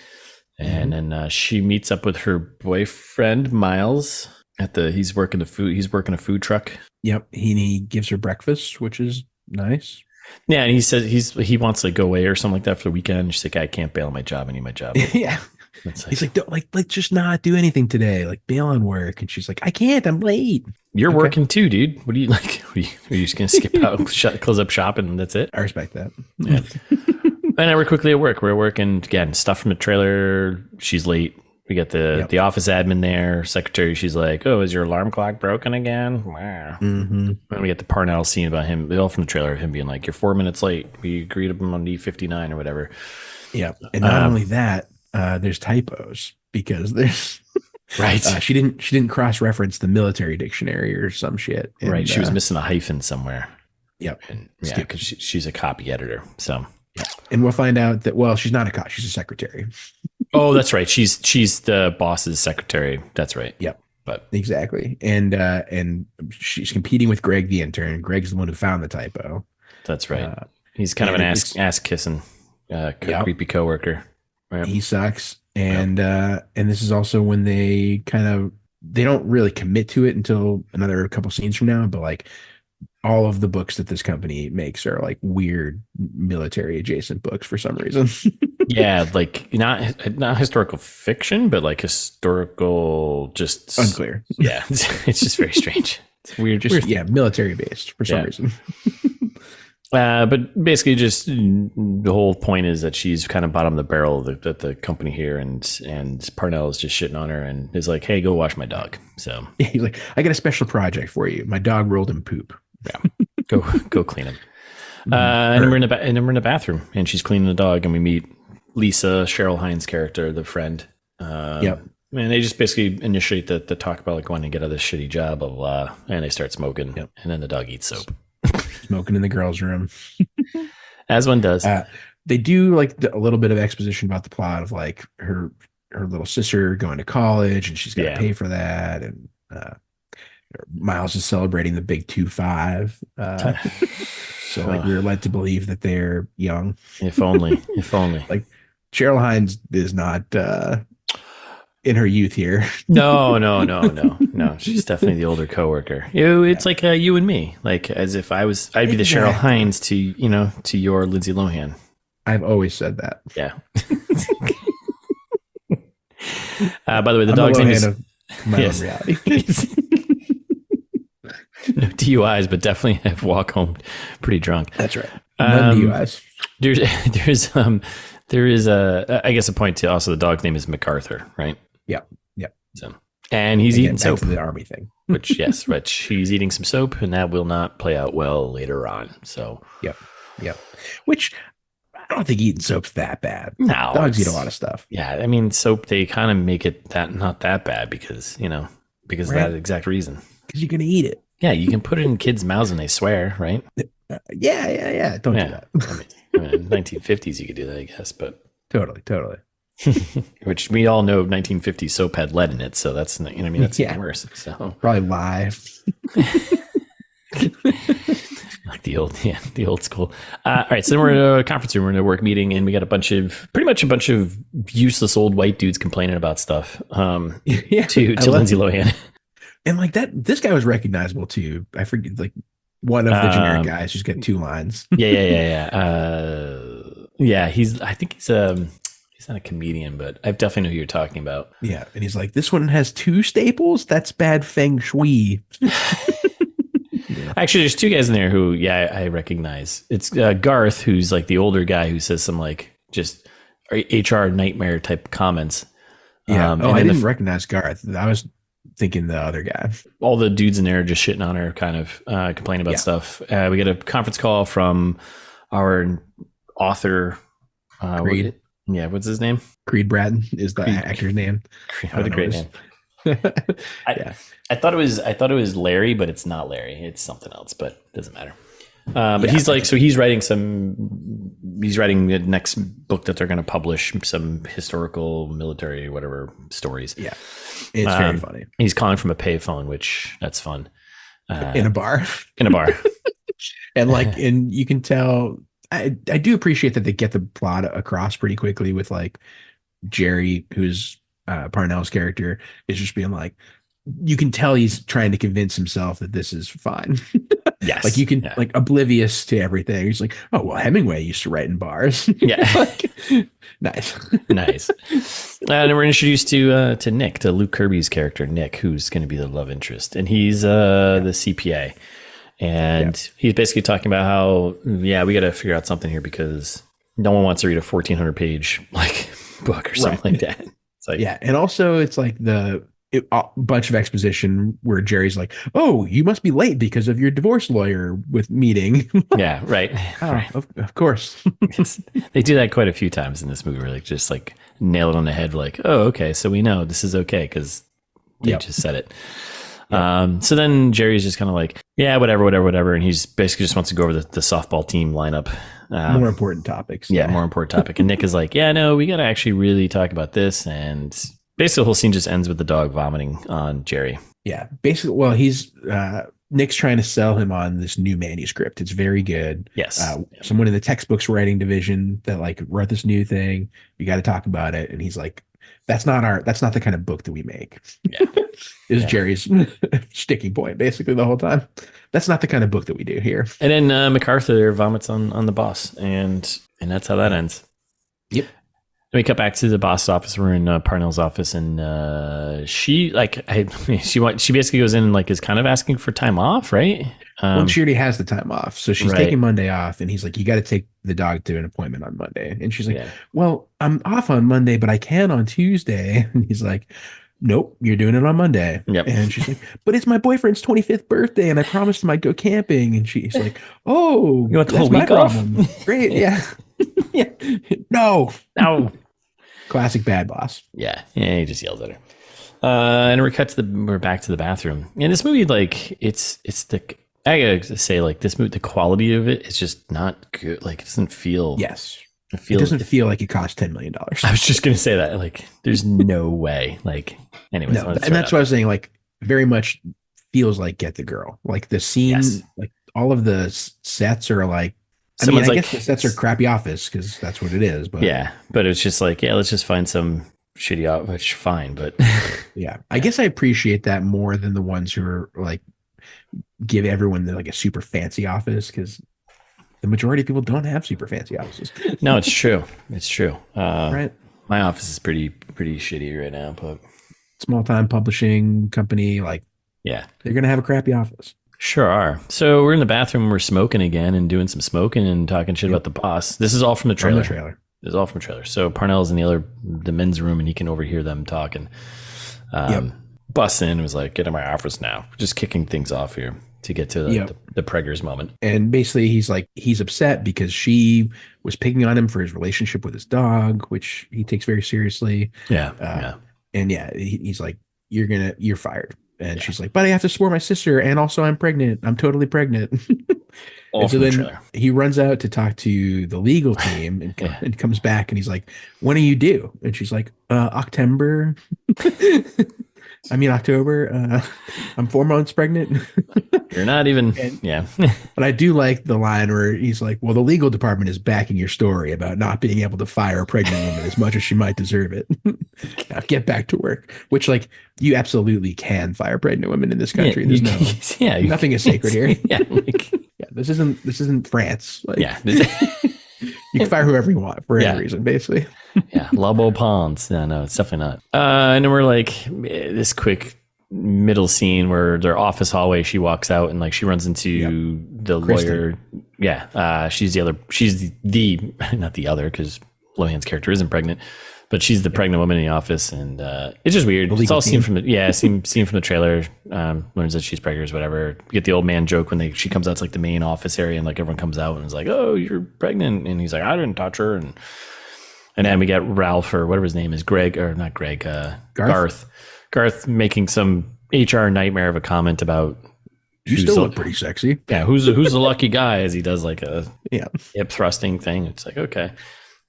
And then she meets up with her boyfriend, Miles. He's working a food truck. Yep. He gives her breakfast, which is nice. Yeah, and he says he wants to go away or something like that for the weekend. She's like, I can't bail on my job. I need my job. Yeah. He's like, don't like just not do anything today. Like bail on work. And she's like, I can't. I'm late. You're working too, dude. What do you like? Are you just gonna skip out, close up shop, and that's it? I respect that. Yeah. And we're quickly at work. We're working again. Stuff from the trailer. She's late. We get the office admin there, secretary. She's like, "Oh, is your alarm clock broken again?" Wow. Mm-hmm. And we get the Parnell scene about him, all from the trailer of him being like, "You're 4 minutes late. We agreed upon on D59 or whatever." Yeah, and not only that, there's typos because there's right. She didn't cross reference the military dictionary or some shit. And, right. She was missing a hyphen somewhere. Yep. And, yeah, because she's a copy editor. So. Yeah. And we'll find out that she's not a cop; she's a secretary. Oh, that's right. She's the boss's secretary. That's right. Yep. But exactly. And she's competing with Greg the intern. Greg's the one who found the typo. That's right. He's kind of an ass kissing creepy coworker. Right? He sucks. And this is also when they don't really commit to it until another couple scenes from now, but like all of the books that this company makes are like weird military adjacent books for some reason. Yeah, like not historical fiction, but like historical, just unclear. Yeah, it's just very strange. It's weird. Military based for some reason. But basically, just the whole point is that she's kind of bottom of the barrel that the company here, and Parnell is just shitting on her and is like, "Hey, go wash my dog." So he's like, "I got a special project for you. My dog rolled in poop. Yeah, go clean him." And then we're in the bathroom, and she's cleaning the dog, and we meet Lisa, Cheryl Hines' character, the friend. Yep. And they just basically initiate the talk about like wanting to get out of this shitty job, blah, blah, and they start smoking. Yep. And then the dog eats soap. Smoking in the girls' room. As one does. They do like a little bit of exposition about the plot of like her little sister going to college and she's got to pay for that. And Miles is celebrating the big 2-5. So like we were led to believe that they're young. If only. Like Cheryl Hines is not in her youth here. No. She's definitely the older coworker. It's like you and me. Like as if I'd be the Cheryl Hines to your Lindsay Lohan. I've always said that. Yeah. By the way, the dog's name is my own reality. No DUIs, but definitely have walk home pretty drunk. That's right. No DUIs. There is I guess a point to also the dog's name is MacArthur, right? Yeah. So, and he's eating soap. The army thing. which he's eating some soap, and that will not play out well later on. So, yep. Which I don't think eating soap's that bad. No, dogs eat a lot of stuff. Yeah, I mean, soap they kind of make it not that bad because of that exact reason. Because you're gonna eat it. Yeah, you can put it in kids' mouths and they swear, right? Yeah. Don't do that. I mean, 1950s you could do that, I guess, but totally. Which we all know 1950s soap had lead in it, so that's that's even worse. So probably live. Like the old school. All right, so then we're in a conference room, we're in a work meeting, and we got pretty much a bunch of useless old white dudes complaining about stuff. To Lindsay Lohan. And like this guy was recognizable too. I forget, like one of the generic guys who's got 2 lines. Yeah. I think he's not a comedian, but I definitely know who you're talking about. Yeah, and he's like, this one has 2 staples. That's bad feng shui. Actually, there's 2 guys in there who, I recognize. It's Garth, who's like the older guy who says some like just HR nightmare type comments. Yeah. I didn't recognize Garth. I was thinking the other guy. All the dudes in there are just shitting on her, kind of complaining about stuff. We get a conference call from our author. Creed. What's his name? Creed Bratton is the actor's name. What a great name. I thought it was Larry, but it's not Larry. It's something else, but it doesn't matter. But he's like, so he's writing the next book that they're going to publish, some historical military, whatever stories. Yeah. It's very funny. He's calling from a payphone, which that's fun. In a bar. And you can tell, I do appreciate that they get the plot across pretty quickly with like Jerry, who's Parnell's character, is just being like, you can tell he's trying to convince himself that this is fine. Yes. Like you can like oblivious to everything. He's like, oh, well, Hemingway used to write in bars. Yeah. Like, nice. And we're introduced to Nick, to Luke Kirby's character, Nick, who's going to be the love interest. And he's the CPA. And he's basically talking about how, we got to figure out something here because no one wants to read a 1,400 page like book or something like that. like, yeah. And also it's like a bunch of exposition where Jerry's like, oh, you must be late because of your divorce lawyer with meeting. yeah, right. Oh, Right. of course. Yes. They do that quite a few times in this movie where like just like nail it on the head. Like, oh, okay. So we know this is okay because they Yep. just said it. Yep. So then Jerry's just kind of like, yeah, whatever. And he's basically just wants to go over the softball team lineup. More important topics. Yeah, more important topic. And Nick is like, yeah, no, we got to actually really talk about this. And basically the whole scene just ends with the dog vomiting on Jerry. Yeah. Basically, well, Nick's trying to sell him on this new manuscript. It's very good. Yes. Someone in the textbooks writing division that like wrote this new thing. You got to talk about it. And he's like, that's not the kind of book that we make. Yeah. Is Jerry's sticking point basically the whole time. That's not the kind of book that we do here. And then MacArthur vomits on the boss, and that's how that ends. Yep. Then we cut back to the boss office. We're in Parnell's office, and she basically goes in and like is kind of asking for time off, right? Well, she already has the time off, so she's Right. taking Monday off, and he's like, "You got to take the dog to an appointment on Monday." And she's like, Yeah. "Well, I'm off on Monday, but I can on Tuesday." And he's like, "Nope, you're doing it on Monday." Yep. And she's like, "But it's my boyfriend's 25th birthday, and I promised him I'd go camping." And she's like, "Oh, You want the that's whole my week off? problem." Great, yeah, yeah. No, No. classic bad boss. Yeah, he just yells at her. And we're back to the bathroom. And this movie, like, it's I gotta say, like, this movie, the quality of it is just not good. Like, it doesn't feel. Yes, It it doesn't feel like it cost $10 million. I was just gonna say that. Like, there's no way. Like, anyways, No, and that's what I was saying. Like, very much feels like Get the Girl. Like the scene, Yes. like all of the sets are like. I Someone's mean, I like- guess the sets are crappy office because that's what it is. But Yeah, but it's just like, yeah, let's just find some shitty out, which fine, but yeah, I guess I appreciate that more than the ones who are like give everyone like a super fancy office because the majority of people don't have super fancy offices. no, it's true. It's true. Right. My office is pretty shitty right now, but Small time publishing company, like yeah, they're gonna have a crappy office. sure are. So we're in the bathroom, and we're smoking again and doing some smoking and talking shit about the boss. This is all from the From trailer. the trailer. This is all from the trailer. So Parnell's in the men's room, and he can overhear them talking. Busts in and was like, "Get in my office now." Just kicking things off here to get to the preggers moment. And basically he's upset because she was picking on him for his relationship with his dog, which he takes very seriously. Yeah. And he's like, you're fired. And she's like, but I have to support my sister. And also I'm pregnant. I'm totally pregnant. All And so from the then trailer. he runs out to talk to the legal team and comes back and he's like, when are you due? And she's like, October. I mean, October. I'm 4 months pregnant. You're not even. But I do like the line where he's like, well, the legal department is backing your story about not being able to fire a pregnant woman as much as she might deserve it. Now get back to work, which like you absolutely can fire pregnant women in this country. There's nothing is sacred here. Yeah. This isn't France. Like, Yeah. you can fire whoever you want for any reason, basically. Yeah. Lobo Ponds. No, it's definitely not. And then we're like this quick middle scene where their office hallway, she walks out and like she runs into the Kristen. lawyer. Yeah. She's the not the other because Lohan's character isn't pregnant, but she's the pregnant woman in the office. And it's just weird. It's all seen from the trailer. Learns that she's pregnant or whatever. You get the old man joke when she comes out to like the main office area and like everyone comes out and is like, oh, you're pregnant. And he's like, I didn't touch her. And then we get Ralph or whatever his name is, Garth making some HR nightmare of a comment about You still look pretty sexy. Yeah, who's the lucky guy as he does like a Yeah. hip thrusting thing. It's like, okay,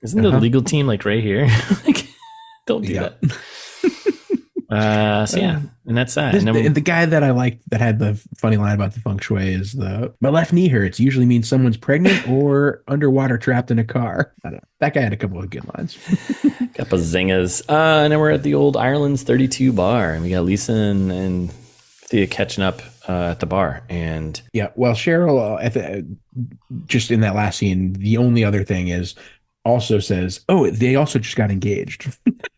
isn't the legal team like right here? Like, don't do that. And that's that. And the guy that I liked that had the funny line about the feng shui is my left knee hurts usually means someone's pregnant or underwater trapped in a car. I don't know. That guy had a couple of good lines. Couple zingers. And then we're at the old Ireland's 32 bar, and we got Lisa and Thea catching up at the bar. And yeah, well, Cheryl, just in that last scene, the only other thing is also says, oh, they also just got engaged.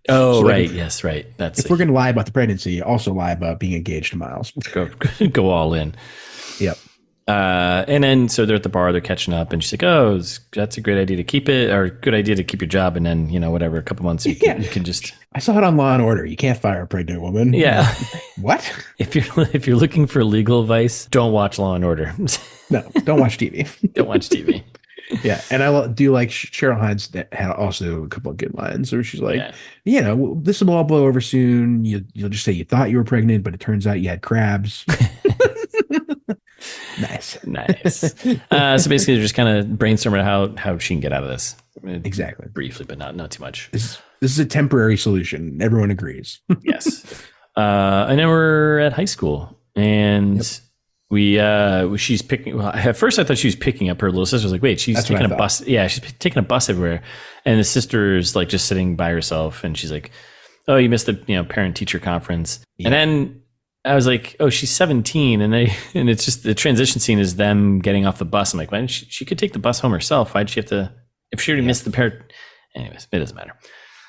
Oh, So, right. like, Yes, right. That's if we're going to lie about the pregnancy, also lie about being engaged to Miles. go all in. Yep. And then so they're at the bar, they're catching up, and she's like, "Oh, that's a great idea to keep it, or good idea to keep your job." And then whatever, a couple months you can just. I saw it on Law and Order. You can't fire a pregnant woman. Yeah. What? If you're looking for legal advice, don't watch Law and Order. No, don't watch TV. Don't watch TV. Yeah, and I do like Cheryl Hines had also a couple of good lines where she's like, this will all blow over soon. You'll just say you thought you were pregnant, but it turns out you had crabs. Nice. So basically, they're just kind of brainstorming how she can get out of this. Exactly. Briefly, but not too much. This is a temporary solution. Everyone agrees. Yes. And then we're at high school, and she's picking. Well, at first, I thought she was picking up her little sister. I was like, wait, she's taking a bus. Yeah, she's taking a bus everywhere, and the sister's like just sitting by herself, and she's like, "Oh, you missed the parent teacher conference," and then. I was like, oh, she's 17. And it's just the transition scene is them getting off the bus. I'm like, why didn't she could take the bus home herself. Why'd she have to, if she already missed the parent? Anyways, it doesn't matter.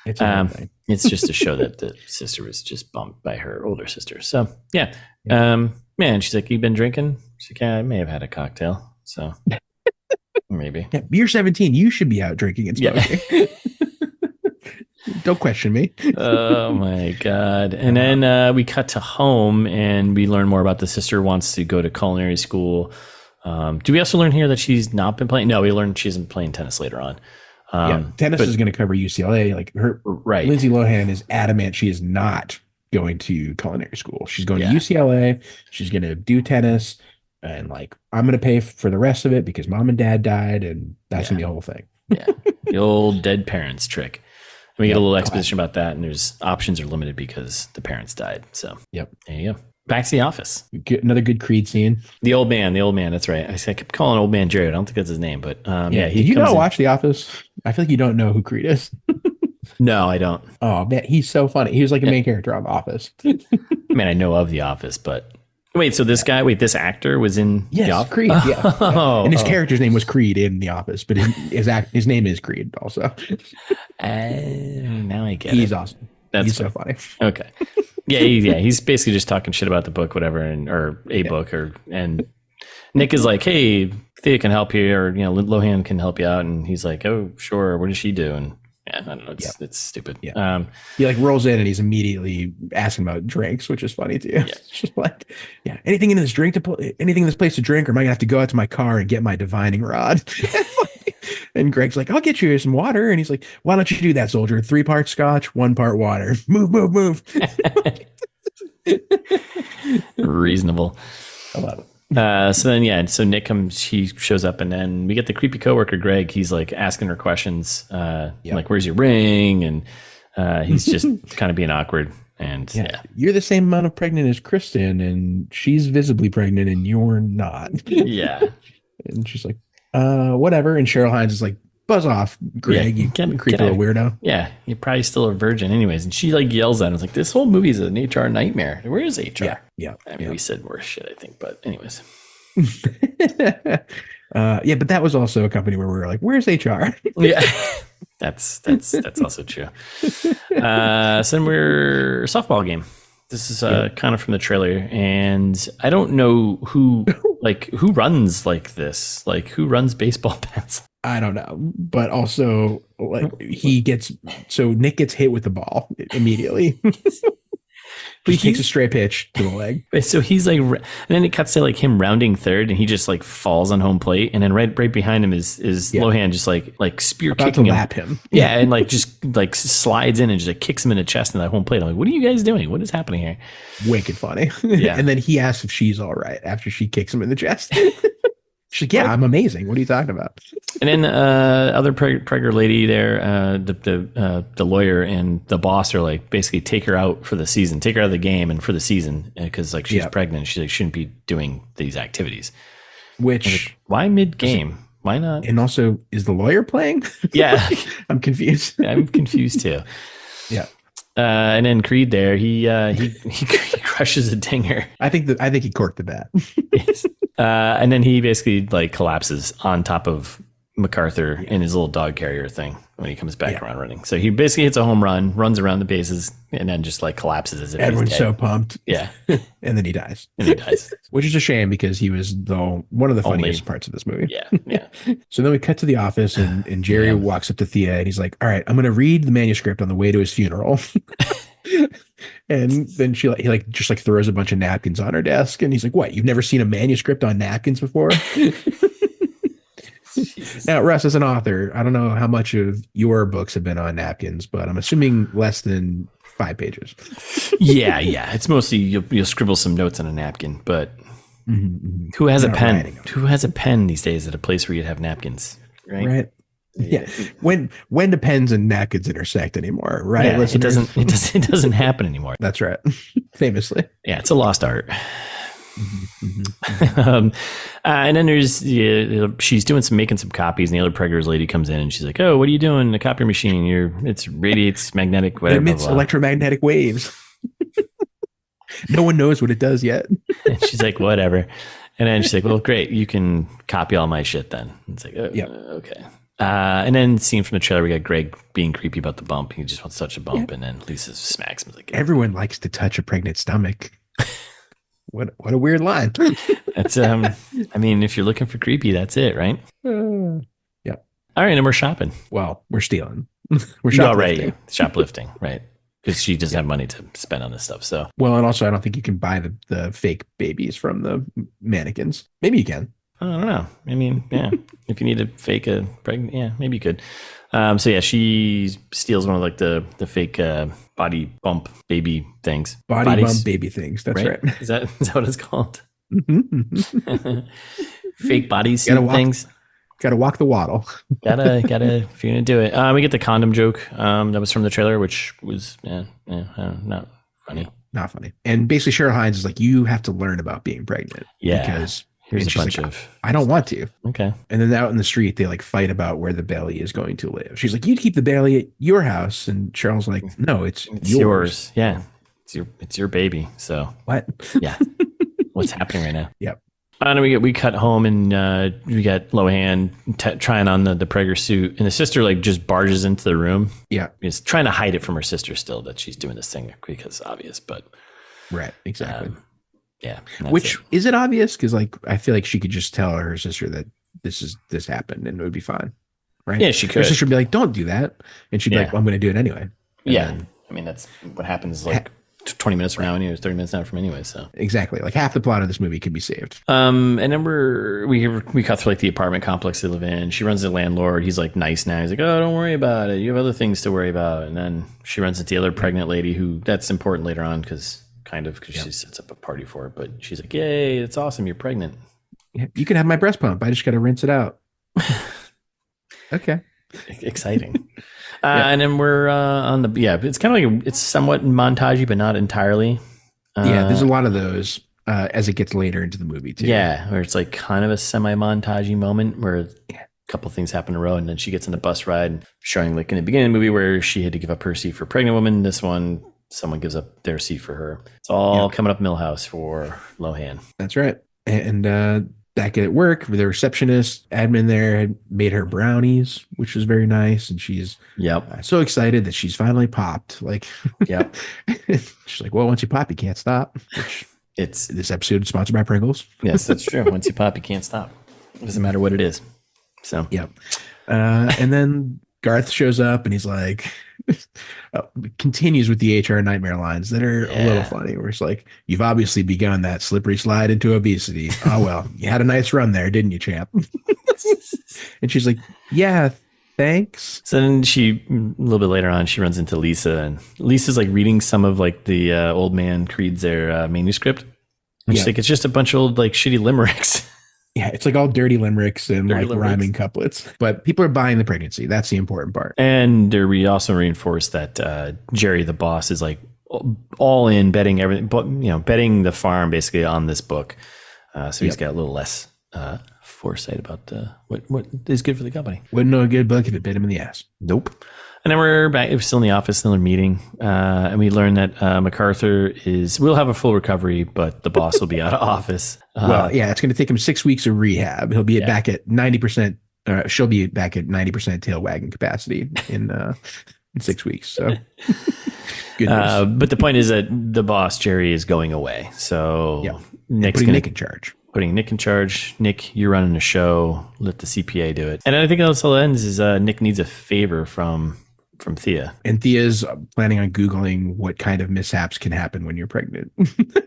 It's just to show that the sister was just bumped by her older sister. So yeah. Man, she's like, you been drinking? She's like, yeah, I may have had a cocktail. So maybe. Yeah, you're 17. You should be out drinking and smoking. Yeah. Don't question me. Oh my God. And then we cut to home and we learn more about the sister wants to go to culinary school. Do we also learn here that she's not been playing? No, we learned she isn't playing tennis later on. Tennis is going to cover UCLA. Like right. Lindsay Lohan is adamant she is not going to culinary school. She's going to UCLA. She's going to do tennis. And like, I'm going to pay for the rest of it because mom and dad died. And that's going to be the whole thing. Yeah. The old dead parents trick. We get a little exposition about that, and there's options are limited because the parents died. So there you go. Back to the office. Another good Creed scene. The old man. That's right. I kept calling old man Jared. I don't think that's his name, but Did you not watch The Office? I feel like you don't know who Creed is. No, I don't. Oh man, he's so funny. He was like a main character on The Office. I mean, I know of The Office, but wait. So this this actor was in The Office? Creed. Yeah, and his character's name was Creed in The Office, but his name is Creed also. Now I get He's it. awesome. He's so funny. Okay. He's basically just talking shit about the book, whatever, and Nick is like, hey, Thea can help you, or Lohan can help you out, and he's like, oh, sure. What does she do? And I don't know. It's stupid. Yeah. He like rolls in and he's immediately asking about drinks, which is funny too. Yeah. It's just like, anything in this place to drink, or am I gonna have to go out to my car and get my divining rod? And Greg's like, I'll get you some water. And he's like, why don't you do that, soldier? 3 parts scotch, 1 part water. Move. Reasonable. I love it. So Nick comes, he shows up, and then we get the creepy coworker, Greg. He's like asking her questions, like, where's your ring? And he's just kind of being awkward. And you're the same amount of pregnant as Kristen, and she's visibly pregnant and you're not. Yeah. And she's like, whatever. And Cheryl Hines is like, buzz off, Greg, you creepy little weirdo. Yeah, you're probably still a virgin anyways. And she like yells at him. It's like, this whole movie is an HR nightmare. Where is HR? Yeah. I mean, we said worse shit, I think, but anyways. But that was also a company where we were like, where's HR? Yeah, that's also true. So then we're softball game. This is kind of from the trailer, and I don't know who runs like this. Like, who runs baseball bats? I don't know, but also like Nick gets hit with the ball immediately. He takes a stray pitch to the leg. So he's like, and then it cuts to like him rounding third, and he just like falls on home plate, and then right behind him is Lohan just like spear about kicking to lap him. Yeah, and like just like slides in and just like kicks him in the chest in that home plate. I'm like, what are you guys doing? What is happening here? Wicked funny. Yeah. And then he asks if she's all right after she kicks him in the chest. She's like, I'm amazing. What are you talking about? And then other pregger lady there, the lawyer and the boss are like, basically take her out for the season, take her out of the game and for the season, because like she's pregnant. She like shouldn't be doing these activities. Which like, why mid game? Why not? And also, is the lawyer playing? Yeah, I'm confused. I'm confused too. Yeah. And then Creed there, he crushes a dinger. I think he corked the bat. Yes. And then he basically like collapses on top of MacArthur in his little dog carrier thing. when he comes back around running. So he basically hits a home run, runs around the bases, and then just like collapses as if Everyone's he's dead. so pumped. Yeah. And then he dies. Which is a shame because he was one of the funniest parts of this movie. Yeah. So then we cut to the office and Jerry walks up to Thea and he's like, all right, I'm going to read the manuscript on the way to his funeral. And then he just throws a bunch of napkins on her desk and he's like, what, you've never seen a manuscript on napkins before? Now, Russ, as an author, I don't know how much of your books have been on napkins, but I'm assuming less than 5 pages. Yeah. It's mostly you'll scribble some notes on a napkin, but who has a pen? Who has a pen these days at a place where you'd have napkins? Right. Yeah. When do pens and napkins intersect anymore? Right. Yeah, it doesn't happen anymore. That's right. Famously. Yeah, it's a lost art. And then there's she's making some copies, and the other preggers lady comes in and she's like, "Oh, what are you doing? The copy machine? It radiates magnetic, whatever. It emits electromagnetic waves. No one knows what it does yet." And she's like, "Whatever." And then she's like, "Well, great, you can copy all my shit then." And it's like, okay. And then scene from the trailer, we got Greg being creepy about the bump. He just wants to touch a bump, and then Lisa smacks him. Like, everyone likes to touch a pregnant stomach. What a weird line. That's I mean, if you're looking for creepy, that's it, right? Yeah. All right, and we're shopping. Well, we're stealing. We're shoplifting. Right. Shoplifting, right? Because she doesn't have money to spend on this stuff. So well, and also I don't think you can buy the fake babies from the mannequins. Maybe you can. I don't know. I mean, yeah. If you need to fake a pregnant, yeah, maybe you could. So yeah, she steals one of like the fake body bump baby things. Body bump baby things. That's right. Is that what it's called? Mm-hmm. Fake body suit things. Gotta walk the waddle. gotta if you're gonna do it. We get the condom joke that was from the trailer, which was not funny. Not funny. And basically Cheryl Hines is like, you have to learn about being pregnant. Yeah. Because here's a bunch of I don't want to. Okay. And then out in the street they like fight about where the belly is going to live. She's like, you'd keep the belly at your house, and Cheryl's like, no, it's yours. Yeah. It's your baby. So what? Yeah. What's happening right now? Yep. And we cut home and we got Lohan trying on the Prager suit, and the sister like just barges into the room. Yeah. Is trying to hide it from her sister still that she's doing this thing because it's obvious, but right. Exactly. Yeah. Which is it obvious? Because like I feel like she could just tell her sister that this happened and it would be fine. Right. Yeah, she could. Her sister would be like, don't do that. And she'd be like, well, I'm going to do it anyway. And then, I mean, that's what happens like 20 minutes from now, and it was 30 minutes now from anyway. So exactly, like half the plot of this movie could be saved. And then we cut through like the apartment complex they live in. She runs the landlord. He's like nice now. He's like, oh, don't worry about it. You have other things to worry about. And then she runs into the other pregnant lady who that's important later on because she sets up a party for it. But she's like, yay, it's awesome. You're pregnant. Yeah, you can have my breast pump. I just got to rinse it out. Okay. Exciting. And then we're on it's kind of like it's somewhat montagey, but not entirely. There's a lot of those as it gets later into the movie too. Yeah, where it's like kind of a semi-montagey moment where a couple things happen in a row, and then she gets on the bus ride, showing like in the beginning of the movie where she had to give up her seat for a pregnant woman. This one, someone gives up their seat for her. It's all coming up Millhouse for Lohan. That's right. And back at work, the receptionist admin there had made her brownies, which was very nice. And she's so excited that she's finally popped. Like, she's like, well, once you pop, you can't stop. Which this episode is sponsored by Pringles. Yes, that's true. Once you pop, you can't stop. It doesn't matter what it is. So, and then Garth shows up and he's like, continues with the HR nightmare lines that are a little funny, where it's like, you've obviously begun that slippery slide into obesity. Oh, well, you had a nice run there, didn't you, champ? And she's like, yeah, thanks. So then a little bit later on, she runs into Lisa, and Lisa's like reading some of like the old man Creed's their manuscript. And she's like, it's just a bunch of old like shitty limericks. Yeah, it's like all dirty limericks and rhyming couplets. But people are buying the pregnancy. That's the important part. And we also reinforce that Jerry, the boss, is like all in betting everything, but betting the farm basically on this book. So he's got a little less foresight about what is good for the company. Wouldn't know a good book if it bit him in the ass. Nope. And then we're back. We're still in the office, still in a meeting, and we learn that MacArthur will have a full recovery, but the boss will be out of office. Well, it's going to take him 6 weeks of rehab. He'll be back at 90% She'll be back at 90% tail wagging capacity in 6 weeks. So good news. But the point is that the boss, Jerry, is going away. So Yeah. Nick's Putting gonna, Nick in charge. putting Nick in charge. Nick, you're running the show. Let the CPA do it. And I think that's all it ends is Nick needs a favor from Thea. And Thea's planning on Googling what kind of mishaps can happen when you're pregnant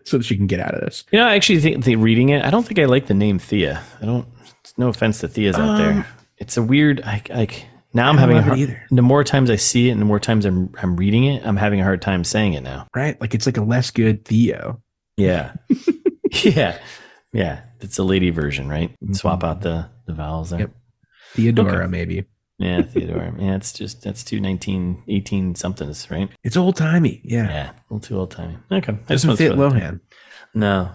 so that she can get out of this. You know, I actually think reading it, I don't think I like the name Thea. I don't, no offense to Thea's out there. It's a weird, now I'm having a hard, either. the more times I see it and the more times I'm reading it, I'm having a hard time saying it now. Right? Like it's like a less good Theo. Yeah. Yeah. It's a lady version, right? Swap out the vowels there. Yep. Theodora, maybe. Yeah, Theodore. Yeah, that's too 1918 somethings, right? It's old timey. Yeah. Yeah, a little too old timey. Okay. Doesn't fit Lohan. No.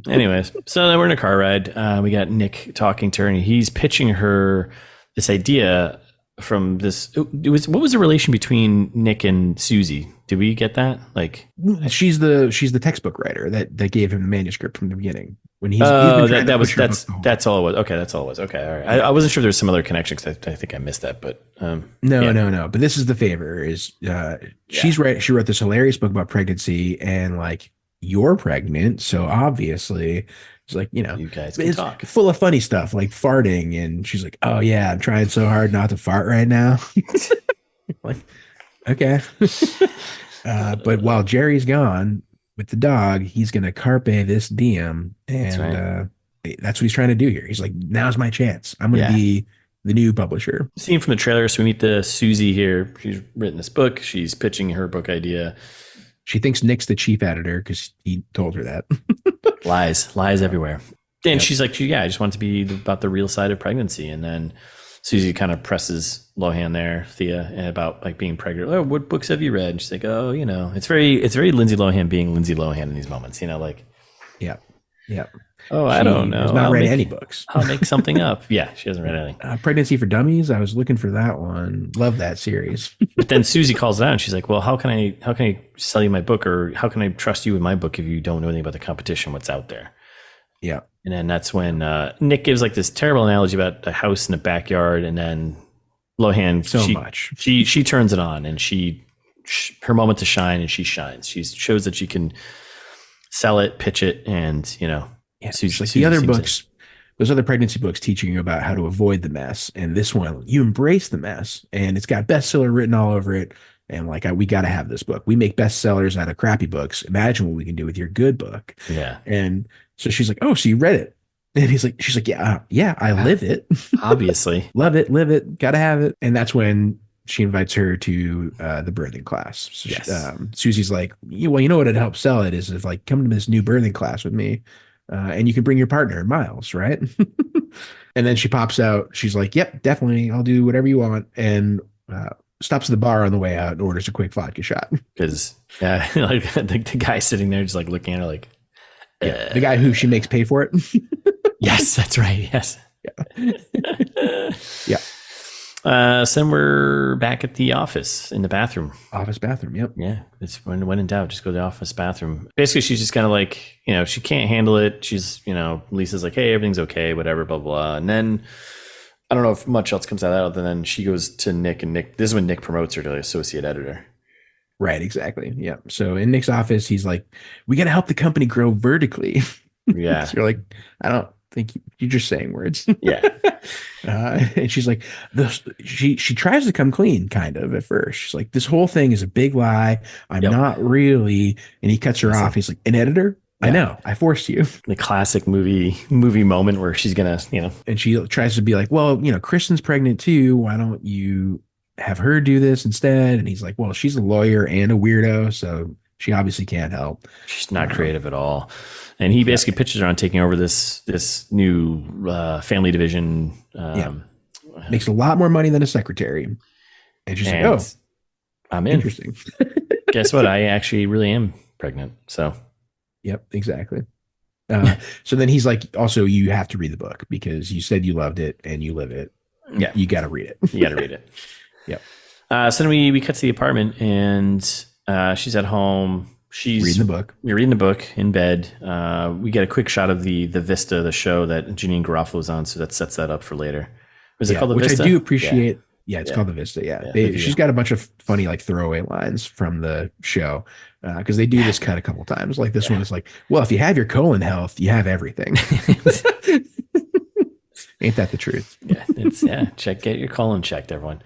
Anyways, so then we're in a car ride. We got Nick talking to her, and he's pitching her this idea from this. What was the relation between Nick and Susie? Did we get that? Like, she's the textbook writer that gave him the manuscript from the beginning. When that's all it was. Okay, that's all it was. Okay, all right. I wasn't sure there was some other connection because I think I missed that, but no. But this is the favor. She wrote this hilarious book about pregnancy and like you're pregnant, so obviously it's like you guys can talk. Full of funny stuff like farting, and she's like, oh yeah, I'm trying so hard not to fart right now. Like, okay. But while Jerry's gone with the dog, he's going to carpe this diem. And that's what he's trying to do here. He's like, now's my chance. I'm going to be the new publisher. Seen from the trailer. So we meet the Susie here. She's written this book. She's pitching her book idea. She thinks Nick's the chief editor because he told her that. Lies everywhere. And she's like, I just want it to be about the real side of pregnancy. And then Susie kind of presses Lohan there, Thea, about like being pregnant. Oh, what books have you read? And she's like, oh, it's very Lindsay Lohan being Lindsay Lohan in these moments, like. Yeah. Oh, I don't know. She's not read any books. I'll make something up. Yeah, she hasn't read anything. Pregnancy for Dummies. I was looking for that one. Love that series. But then Susie calls it out and she's like, well, how can I sell you my book, or how can I trust you with my book if you don't know anything about the competition, what's out there? Yeah. And then that's when Nick gives like this terrible analogy about a house in the backyard, and then Lohan she turns it on, and her moment to shine, and she shines. She shows that she can sell it, pitch it, and the other books, those other pregnancy books teaching you about how to avoid the mess, and this one you embrace the mess, and it's got bestseller written all over it. And like, we got to have this book. We make bestsellers out of crappy books. Imagine what we can do with your good book. Yeah. And so she's like, oh, so you read it? And she's like, yeah, I live it. Obviously. Love it, live it, got to have it. And that's when she invites her to the birthing class. So yes. Susie's like, well, you know what would help sell it is if like, come to this new birthing class with me. And you can bring your partner, Miles, right? And then she pops out. She's like, yep, definitely. I'll do whatever you want. And stops at the bar on the way out and orders a quick vodka shot. Because like the guy sitting there just like looking at her like, the guy who she makes pay for it. Yes, that's right. Yes. Yeah. So then we're back at the office in the bathroom. Office bathroom. Yep. Yeah. It's when in doubt, just go to the office bathroom. Basically, she's just kind of like, she can't handle it. She's, Lisa's like, hey, everything's okay, whatever, blah, blah. And then I don't know if much else comes out of that other than she goes to Nick, and this is when Nick promotes her to associate editor. Right, exactly. Yeah. So in Nick's office, he's like, we got to help the company grow vertically. Yeah. So you're like, I don't think you're just saying words. Yeah. And she's like, she tries to come clean kind of at first. She's like, this whole thing is a big lie. I'm not really. And he cuts her off. He's like, an editor? Yeah. I know. I forced you. The classic movie moment where she's going to, And she tries to be like, well, Kristen's pregnant too. Why don't you have her do this instead? And he's like, well, she's a lawyer and a weirdo, so she obviously can't help. She's not creative at all. And he basically pitches her on taking over this new family division. Makes a lot more money than a secretary. And she's like, oh, I'm in. Interesting. Guess what? I actually really am pregnant. So. Yep, exactly. So then he's like, also, you have to read the book because you said you loved it and you live it. Yeah. You got to read it. You got to read it. Yep. So then we cut to the apartment, and she's at home. She's reading the book. You're reading the book in bed. We get a quick shot of the vista of the show that Janine Garofalo's on, so that sets that up for later. Was it called the which Vista? I do appreciate. Yeah, it's Yeah. called the Vista. Yeah, Yeah. The she's View. got a bunch of funny like throwaway lines from the show because they do Yeah. this cut a couple times. Like this one Yeah. is like, well, if you have your colon health, you have everything. Ain't that the truth? Get your colon checked, everyone.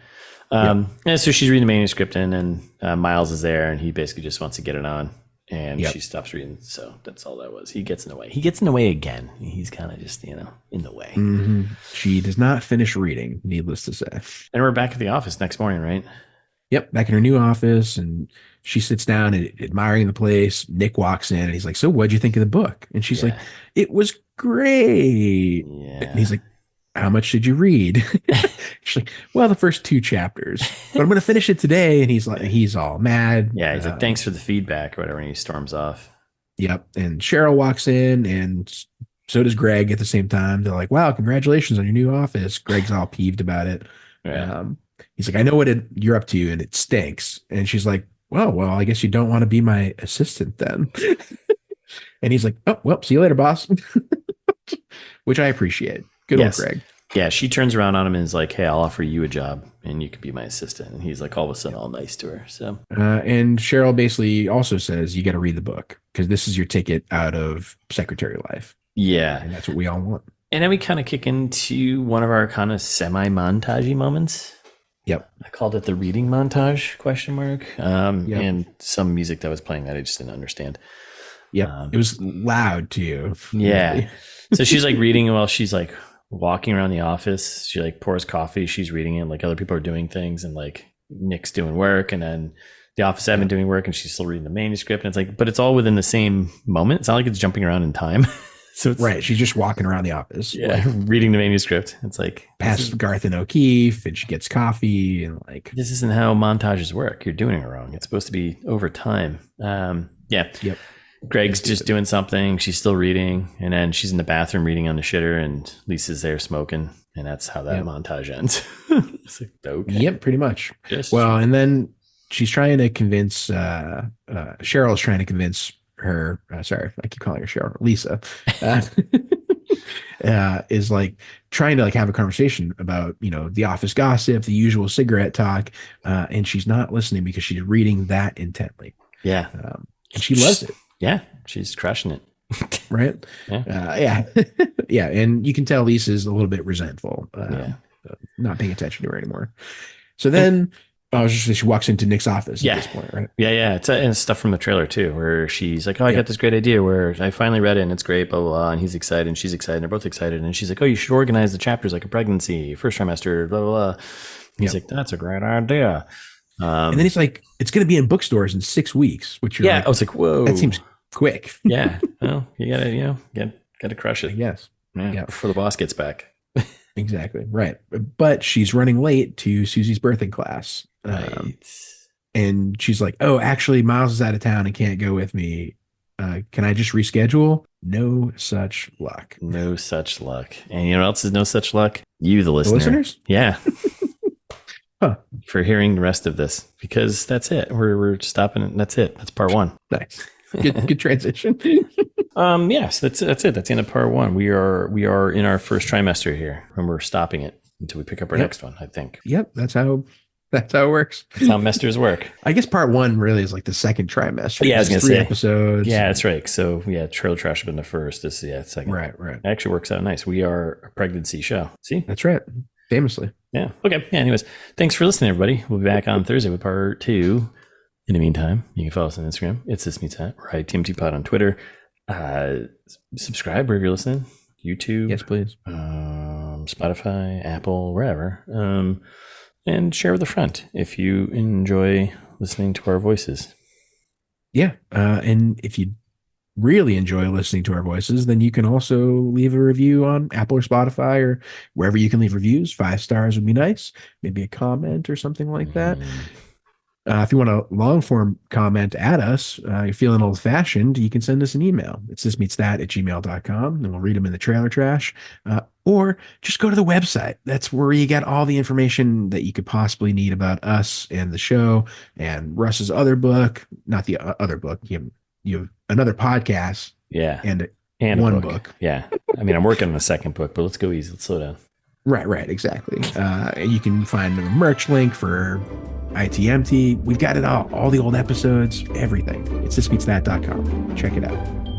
Yep. And so she's reading the manuscript and Miles is there and he basically just wants to get it on and Yep. she stops reading. So that's all that was. He gets in the way. He gets in the way again. He's kind of just, in the way. Mm-hmm. She does not finish reading, needless to say. And we're back at the office next morning, right? Yep, back in her new office, and she sits down and admiring the place. Nick walks in and he's like, "So, what'd you think of the book?" And she's like, "It was great." Yeah. And he's like, "How much did you read?" She's like, "Well, the first 2 chapters, but I'm going to finish it today." And he's all mad. Yeah. He's like, "Thanks for the feedback," or whatever. And he storms off. Yep. And Cheryl walks in, and so does Greg at the same time. They're like, "Wow, congratulations on your new office." Greg's all peeved about it. Yeah. He's like, "I know what you're up to, and it stinks." And she's like, well, I guess you don't want to be my assistant then." And he's like, "Oh, well, see you later, boss." Which I appreciate. Good old Greg. Yeah, she turns around on him and is like, "Hey, I'll offer you a job and you could be my assistant." And he's like all of a sudden all nice to her. So and Cheryl basically also says, "You got to read the book because this is your ticket out of secretary life." Yeah. And that's what we all want. And then we kind of kick into one of our kind of semi-montagey moments. Yep. I called it the reading montage ? Yep. And some music that was playing that I just didn't understand. Yep. It was loud too. Yeah. So she's like reading while she's like walking around the office. She like pours coffee. She's reading it. Like other people are doing things and like Nick's doing work and then the office admin doing work and she's still reading the manuscript. And it's like, but it's all within the same moment. It's not like it's jumping around in time. So it's right. She's just walking around the office. Yeah. Like, reading the manuscript. It's like past Garth and O'Keefe and she gets coffee and like, this isn't how montages work. You're doing it wrong. It's supposed to be over time. Yeah. Yep. Greg's just doing something. She's still reading. And then she's in the bathroom reading on the shitter and Lisa's there smoking. And that's how that montage ends. It's like, okay. Yep, pretty much. Well, and then she's trying to convince, Cheryl is trying to convince her, sorry, I keep calling her Cheryl, Lisa, is like trying to like have a conversation about, the office gossip, the usual cigarette talk. And she's not listening because she's reading that intently. Yeah. And she loves it. Yeah. She's crushing it. Right. Yeah. Yeah. And you can tell Lisa's a little bit resentful, not paying attention to her anymore. So then she walks into Nick's office at this point, right? Yeah. It's stuff from the trailer too, where she's like, "Oh, I got this great idea where I finally read it and it's great, blah, blah, blah." And he's excited and she's excited and they're both excited. And she's like, "Oh, you should organize the chapters like a pregnancy, first trimester, blah, blah, blah." He's like, "That's a great idea." And then he's like, "It's going to be in bookstores in 6 weeks," which you're like, I was like, whoa, that seems quick. Yeah. Well, you gotta, gotta crush it. Yes. Yeah. Before the boss gets back. Exactly. Right. But she's running late to Susie's birthing class. Right. And she's like, "Oh, actually, Miles is out of town and can't go with me. Can I just reschedule?" No such luck. No such luck. And you know what else is no such luck? You, the listener. The listeners? Yeah. Huh. For hearing the rest of this, because that's it. We're stopping. That's it. That's part 1. Nice. Good transition. Yes, that's it. That's the end of part 1. We are in our first trimester here, and we're stopping it until we pick up our next one, I think. Yep, that's how it works. That's how mesters work. I guess part 1 really is like the second trimester. Yeah, I was gonna say 3 episodes. Yeah, that's right. So Trail Trash have been the first. This is second. Right. It actually works out nice. We are a pregnancy show. See? That's right. Famously. Yeah. Okay. Yeah. Anyways, thanks for listening, everybody. We'll be back on Thursday with part 2. In the meantime, you can follow us on Instagram. It's This Meets That. Right. TMT Pod on Twitter. Subscribe wherever you're listening. YouTube. Yes, please. Spotify, Apple, wherever. And share with a friend if you enjoy listening to our voices. Yeah. And if you really enjoy listening to our voices, then you can also leave a review on Apple or Spotify or wherever you can leave reviews. 5 stars would be nice. Maybe a comment or something like that. If you want a long form comment at us, you're feeling old fashioned, you can send us an email. It's thismeetsthat@gmail.com, and we'll read them in the trailer trash. Or just go to the website. That's where you get all the information that you could possibly need about us and the show and Russ's other book, not the other book. You have another podcast. Yeah. And one book. Yeah. I mean, I'm working on the second book, but let's go easy. Let's slow down. Right, exactly. And you can find a merch link for ITMT. We've got it all the old episodes, everything. It's thisbeatsthat.com. Check it out.